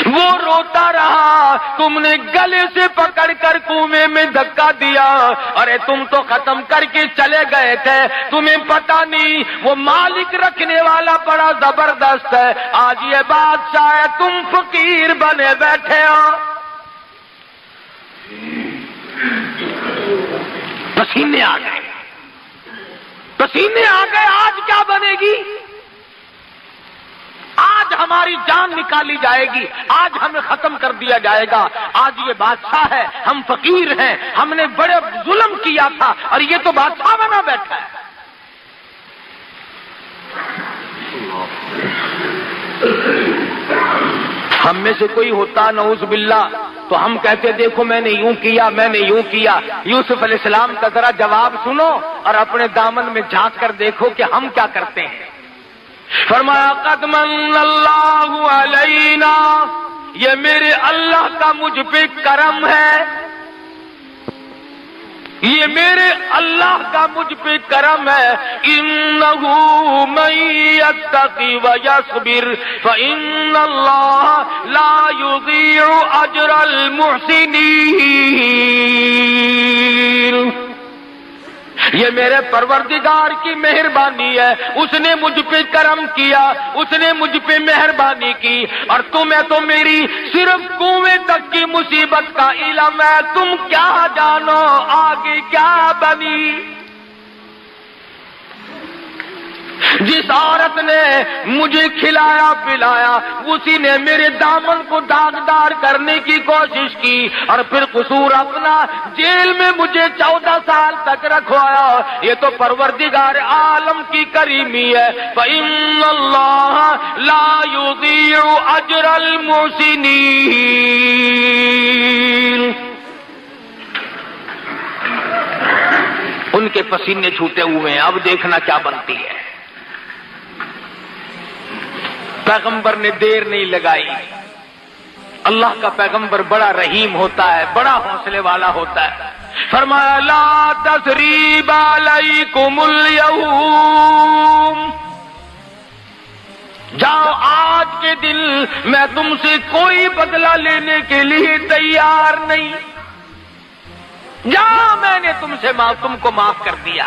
وہ روتا رہا، تم نے گلے سے پکڑ کر کنویں میں دھکا دیا. ارے تم تو ختم کر کے چلے گئے تھے، تمہیں پتا نہیں وہ مالک رکھنے والا بڑا زبردست ہے. آج یہ بادشاہ ہے، تم فقیر بنے بیٹھے ہو. پسینے آ گئے، پسینے آ گئے. آج کیا بنے گی؟ آج ہماری جان نکالی جائے گی، آج ہمیں ختم کر دیا جائے گا. آج یہ بادشاہ ہے، ہم فقیر ہیں، ہم نے بڑے ظلم کیا تھا اور یہ تو بادشاہ بنا بیٹھا ہے. ہم میں سے کوئی ہوتا نعوذ باللہ تو ہم کہتے دیکھو میں نے یوں کیا، میں نے یوں کیا. یوسف علیہ السلام کا ذرا جواب سنو اور اپنے دامن میں جھانک کر دیکھو کہ ہم کیا کرتے ہیں. فرمایا قد من اللہ علینا، یہ میرے اللہ کا مجھ پہ کرم ہے، یہ میرے اللہ کا مجھ پہ کرم ہے. انہ من یتقی ویصبر فان اللہ لا یضیع اجر المحسنین. یہ میرے پروردگار کی مہربانی ہے، اس نے مجھ پہ کرم کیا، اس نے مجھ پہ مہربانی کی. اور تمہیں تو میری صرف کنویں تک کی مصیبت کا علم ہے، تم کیا جانو آگے کیا بنی. جس عورت نے مجھے کھلایا پلایا اسی نے میرے دامن کو داغدار کرنے کی کوشش کی اور پھر قصور اپنا جیل میں مجھے 14 سال تک رکھوایا. یہ تو پروردگار عالم کی کریمی ہے. فَإِنَّ اللَّهَ لَا يُضِيعُ أَجْرَ الْمُحْسِنِينَ. ان کے پسینے چھوٹے ہوئے ہیں، اب دیکھنا کیا بنتی ہے. پیغمبر نے دیر نہیں لگائی. اللہ کا پیغمبر بڑا رحیم ہوتا ہے، بڑا حوصلے والا ہوتا ہے. فرمایا لا تثریب علیکم اليوم، جاؤ آج کے دن میں تم سے کوئی بدلہ لینے کے لیے تیار نہیں. جاؤ میں نے تم کو معاف کر دیا.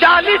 40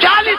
40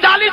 40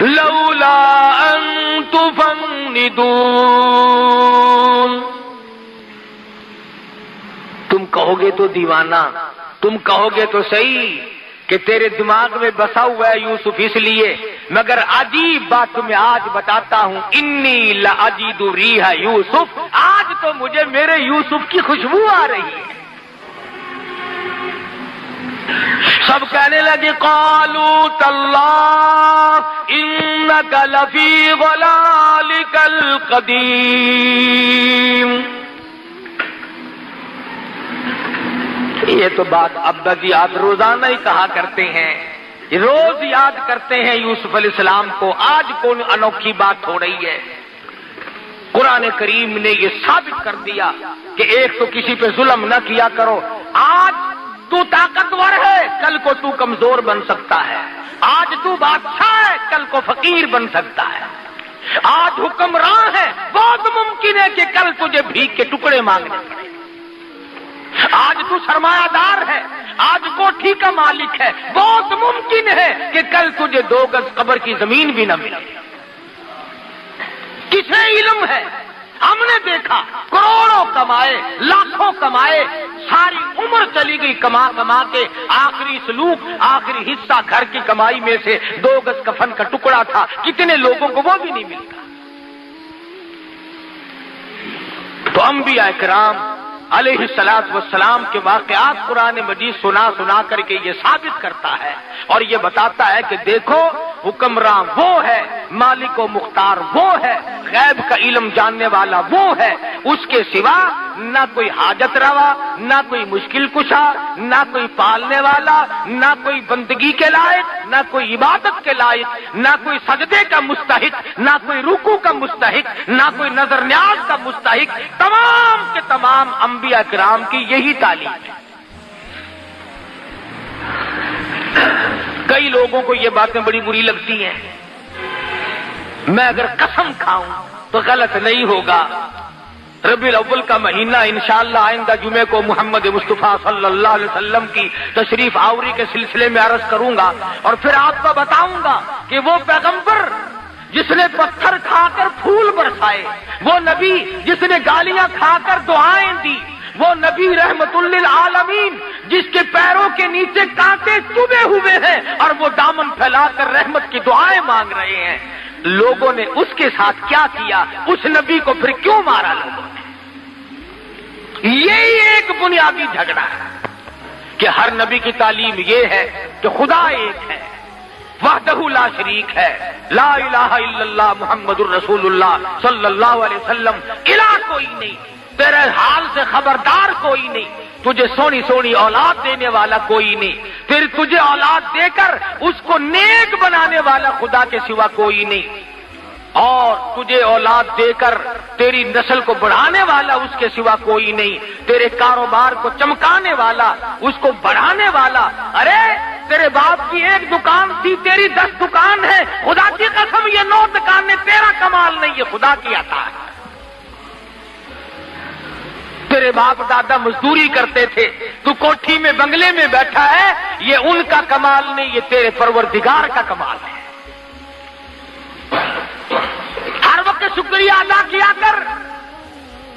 لولا ان تفندون. تم کہو گے تو دیوانہ، تم کہو گے تو صحیح کہ تیرے دماغ میں بسا ہوا ہے یوسف اس لیے، مگر عجیب بات تمہیں آج بتاتا ہوں. انی لاجد ریح یوسف، آج تو مجھے میرے یوسف کی خوشبو آ رہی ہے. سب کہنے لگے قالوا تاللہ انک لفی ضلالک القدیم. یہ تو بات ابدیات روزانہ ہی کہا کرتے ہیں، روز یاد کرتے ہیں یوسف علیہ السلام کو. آج کون انوکھی بات ہو رہی ہے؟ قرآن کریم نے یہ ثابت کر دیا کہ ایک تو کسی پہ ظلم نہ کیا کرو. آج تو طاقتور ہے، کل کو تو کمزور بن سکتا ہے. آج تو بادشاہ ہے، کل کو فقیر بن سکتا ہے. آج حکمراں ہے، بہت ممکن ہے کہ کل تجھے بھیک کے ٹکڑے مانگنے پڑے. آج تو سرمایہ دار ہے، آج کوٹھی کا مالک ہے، بہت ممکن ہے کہ کل تجھے 2 گز قبر کی زمین بھی نہ ملے. کسے علم ہے؟ ہم نے دیکھا کروڑوں کمائے، لاکھوں کمائے، ساری عمر چلی گئی کما کما کے، آخری سلوک، آخری حصہ گھر کی کمائی میں سے 2 گز کفن کا ٹکڑا تھا. کتنے لوگوں کو وہ بھی نہیں ملتا. تو انبیاء کرام علیہ الصلوۃ والسلام کے واقعات قرآن مجید سنا کر کے یہ ثابت کرتا ہے اور یہ بتاتا ہے کہ دیکھو حکمراں وہ ہے، مالک و مختار وہ ہے، غیب کا علم جاننے والا وہ ہے. اس کے سوا نہ کوئی حاجت روا، نہ کوئی مشکل کشا، نہ کوئی پالنے والا، نہ کوئی بندگی کے لائق، نہ کوئی عبادت کے لائق، نہ کوئی سجدے کا مستحق، نہ کوئی رکوع کا مستحق، نہ کوئی نظر نیاز کا مستحق. تمام کے تمام انبیاء کرام کی یہی تعلیم ہے. کئی لوگوں کو یہ باتیں بڑی بری لگتی ہیں. میں اگر قسم کھاؤں تو غلط نہیں ہوگا. ربیع الاول کا مہینہ انشاءاللہ آئندہ جمعے کو محمد مصطفیٰ صلی اللہ علیہ وسلم کی تشریف آوری کے سلسلے میں عرض کروں گا اور پھر آپ کو بتاؤں گا کہ وہ پیغمبر جس نے پتھر کھا کر پھول برسائے، وہ نبی جس نے گالیاں کھا کر دعائیں دی، وہ نبی رحمت للعالمین جس کے پیروں کے نیچے کانٹے چبھے ہوئے ہیں اور وہ دامن پھیلا کر رحمت کی دعائیں مانگ رہے ہیں. لوگوں نے اس کے ساتھ کیا کیا؟ اس نبی کو پھر کیوں مارا لوگوں نے؟ یہی ایک بنیادی جھگڑا ہے کہ ہر نبی کی تعلیم یہ ہے کہ خدا ایک ہے، وحدہ لا شریک ہے، لا الہ الا اللہ محمد الرسول اللہ صلی اللہ علیہ وسلم. الہ کوئی نہیں، تیرے حال سے خبردار کوئی نہیں، تجھے سونی سونی اولاد دینے والا کوئی نہیں، پھر تجھے اولاد دے کر اس کو نیک بنانے والا خدا کے سوا کوئی نہیں، اور تجھے اولاد دے کر تیری نسل کو بڑھانے والا اس کے سوا کوئی نہیں، تیرے کاروبار کو چمکانے والا، اس کو بڑھانے والا. ارے تیرے باپ کی 1 دکان تھی، تیری 10 دکان ہے. خدا کی قسم یہ 9 دکانیں تیرا کمال نہیں، یہ خدا کی عطا ہے. تیرے باپ دادا مزدوری کرتے تھے، تو کوٹھی میں بنگلے میں بیٹھا ہے، یہ ان کا کمال نہیں، یہ تیرے پروردگار کا کمال ہے. ہر وقت شکریہ ادا کیا کر.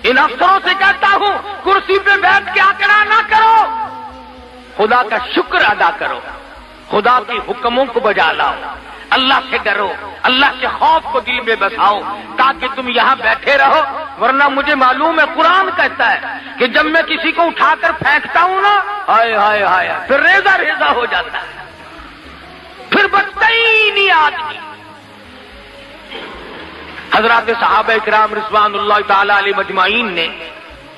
ان افسروں سے کہتا ہوں کرسی پہ بیٹھ کے آکڑا نہ کرو، خدا کا شکر ادا کرو، خدا کے حکموں کو بجا لاؤ، اللہ سے ڈرو، اللہ کے خوف کو دل میں بساؤ تاکہ تم یہاں بیٹھے رہو. ورنہ مجھے معلوم ہے قرآن کہتا ہے کہ جب میں کسی کو اٹھا کر پھینکتا ہوں نا، ہائے ہائے ہائے، پھر ریزہ ریزہ ہو جاتا ہے، پھر بچتا ہی نہیں آدمی. حضرات صحابہ کرام رضوان اللہ تعالی علیہ مجمعین نے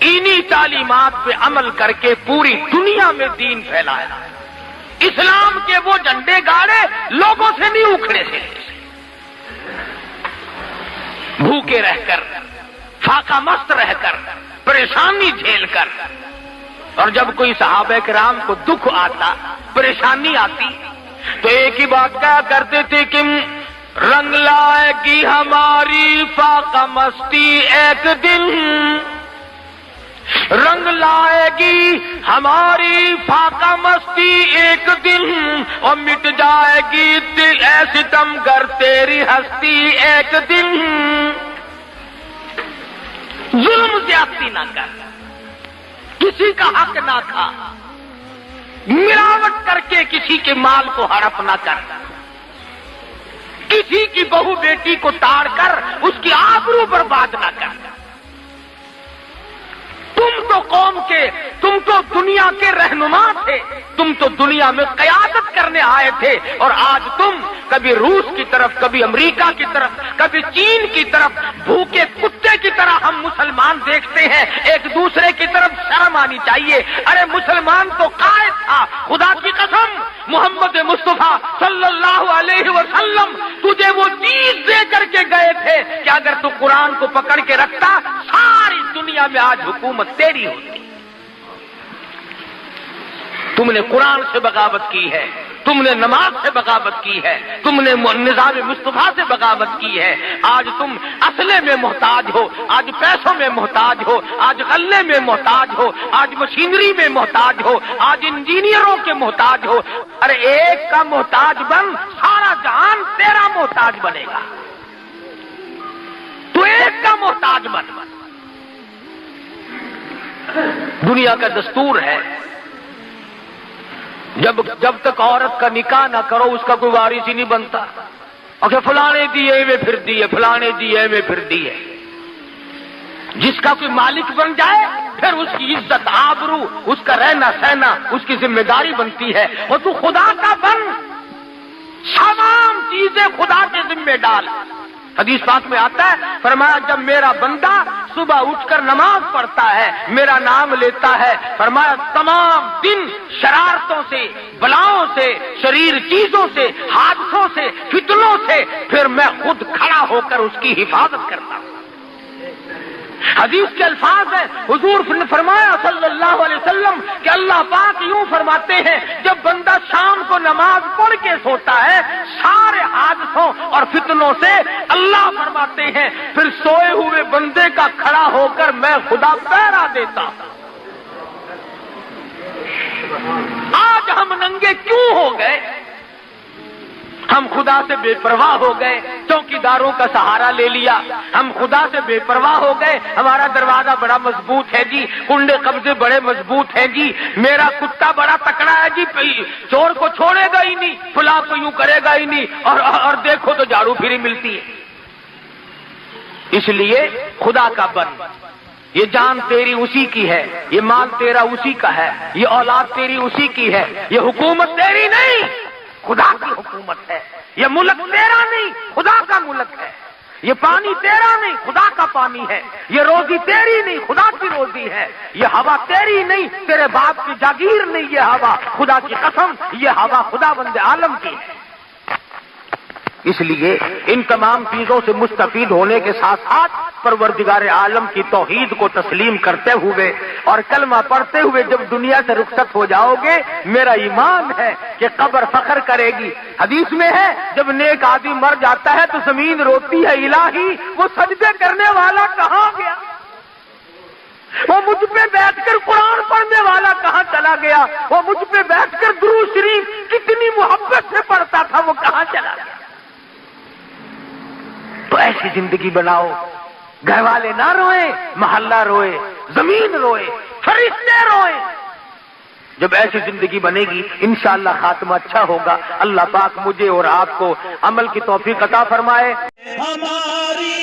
انہی تعلیمات پہ عمل کر کے پوری دنیا میں دین پھیلایا. اسلام کے وہ جھنڈے گاڑے لوگوں سے نہیں اکھڑے تھے. بھوکے رہ کر، فاقہ مست رہ کر، پریشانی جھیل کر. اور جب کوئی صحابہ کرام کو دکھ آتا، پریشانی آتی، تو ایک ہی بات کہا کرتے تھے کہ رنگ لائے گی ہماری فاقہ مستی ایک دن، رنگ لائے گی ہماری فاقہ مستی ایک دن، اور مٹ جائے گی اے ستم گر تیری ہستی ایک دن ظلم زیادتی نہ کر، کسی کا حق نہ کھا، ملاوٹ کر کے کسی کے مال کو ہڑپ نہ کر، کسی کی بہو بیٹی کو تاڑ کر اس کی آبرو برباد نہ کر۔ تم تو قوم کے، تم تو دنیا کے رہنما تھے، تم تو دنیا میں قیادت کرنے آئے تھے، اور آج تم کبھی روس کی طرف، کبھی امریکہ کی طرف، کبھی چین کی طرف بھوکے کتے کی طرح ہم مسلمان دیکھتے ہیں۔ ایک دوسرے کی طرف شرم آنی چاہیے۔ ارے مسلمان تو قائد تھا، خدا کی قسم محمد مصطفیٰ صلی اللہ علیہ وسلم تجھے وہ چیز دے کر کے گئے تھے کہ اگر تو قرآن کو پکڑ کے رکھتا ساری دنیا میں آج حکومت تیری ہوتی۔ تم نے قرآن سے بغاوت کی ہے، تم نے نماز سے بغاوت کی ہے، تم نے نظام مصطفیٰ سے بغاوت کی ہے۔ آج تم اسلحے میں محتاج ہو، آج پیسوں میں محتاج ہو، آج غلے میں محتاج ہو، آج مشینری میں محتاج ہو، آج انجینئروں کے محتاج ہو۔ ارے ایک کا محتاج بن، سارا جہان تیرا محتاج بنے گا۔ تو ایک کا محتاج بن۔ دنیا کا دستور ہے جب تک عورت کا نکاح نہ کرو اس کا کوئی وارث ہی نہیں بنتا۔ اور فلانے دیے میں پھر دیے، فلانے دیے میں پھر دیے۔ جس کا کوئی مالک بن جائے پھر اس کی عزت، آبرو، اس کا رہنا سہنا اس کی ذمہ داری بنتی ہے۔ اور تو خدا کا بن، تمام چیزیں خدا کے ذمہ ڈال۔ حدیث پاک میں آتا ہے، فرمایا جب میرا بندہ صبح اٹھ کر نماز پڑھتا ہے، میرا نام لیتا ہے، فرمایا تمام دن شرارتوں سے، بلاؤں سے، شریر چیزوں سے، حادثوں سے، فتنوں سے پھر میں خود کھڑا ہو کر اس کی حفاظت کرتا ہوں۔ حدیث کے الفاظ ہیں، حضور نے فرمایا صلی اللہ علیہ وسلم کہ اللہ پاک یوں فرماتے ہیں جب بندہ شام کو نماز پڑھ کے سوتا ہے سارے حادثوں اور فتنوں سے اللہ فرماتے ہیں پھر سوئے ہوئے بندے کا کھڑا ہو کر میں خدا پہرا دیتا ہوں۔ آج ہم ننگے کیوں ہو گئے؟ ہم خدا سے بے پرواہ ہو گئے، چوکیداروں کا سہارا لے لیا۔ ہم خدا سے بے پرواہ ہو گئے، ہمارا دروازہ بڑا مضبوط ہے جی، کنڈے قبضے بڑے مضبوط ہیں جی، میرا کتا بڑا تکڑا ہے جی، چور کو چھوڑے گا ہی نہیں، فلاں کو یوں کرے گا ہی نہیں، اور دیکھو تو جھاڑو پھری ملتی ہے۔ اس لیے خدا کا بن، یہ جان تیری اسی کی ہے، یہ مال تیرا اسی کا ہے، یہ اولاد تیری اسی کی ہے، یہ حکومت تیری نہیں خدا کی حکومت ہے، یہ ملک تیرا نہیں خدا کا ملک ہے، یہ پانی تیرا نہیں خدا کا پانی ہے، یہ روزی تیری نہیں خدا کی روزی ہے، یہ ہوا تیری نہیں تیرے باپ کی جاگیر نہیں، یہ ہوا خدا کی قسم یہ ہوا خدا بند عالم کی ہے۔ اس لیے ان تمام چیزوں سے مستفید ہونے کے ساتھ ساتھ پروردگار عالم کی توحید کو تسلیم کرتے ہوئے اور کلمہ پڑھتے ہوئے جب دنیا سے رخصت ہو جاؤ گے، میرا ایمان ہے کہ قبر فخر کرے گی۔ حدیث میں ہے جب نیک آدمی مر جاتا ہے تو زمین روتی ہے، الہی وہ سجدے کرنے والا کہاں گیا؟ وہ مجھ پہ بیٹھ کر قرآن پڑھنے والا کہاں چلا گیا؟ وہ مجھ پہ بیٹھ کر درود شریف کتنی محبت سے پڑھتا تھا وہ کہاں چلا گیا؟ تو ایسی زندگی بناؤ، گھر والے نہ روئیں، محلہ روئے، زمین روئے، فرشتے روئیں۔ جب ایسی زندگی بنے گی انشاءاللہ خاتمہ اچھا ہوگا۔ اللہ پاک مجھے اور آپ کو عمل کی توفیق عطا فرمائے۔ ہماری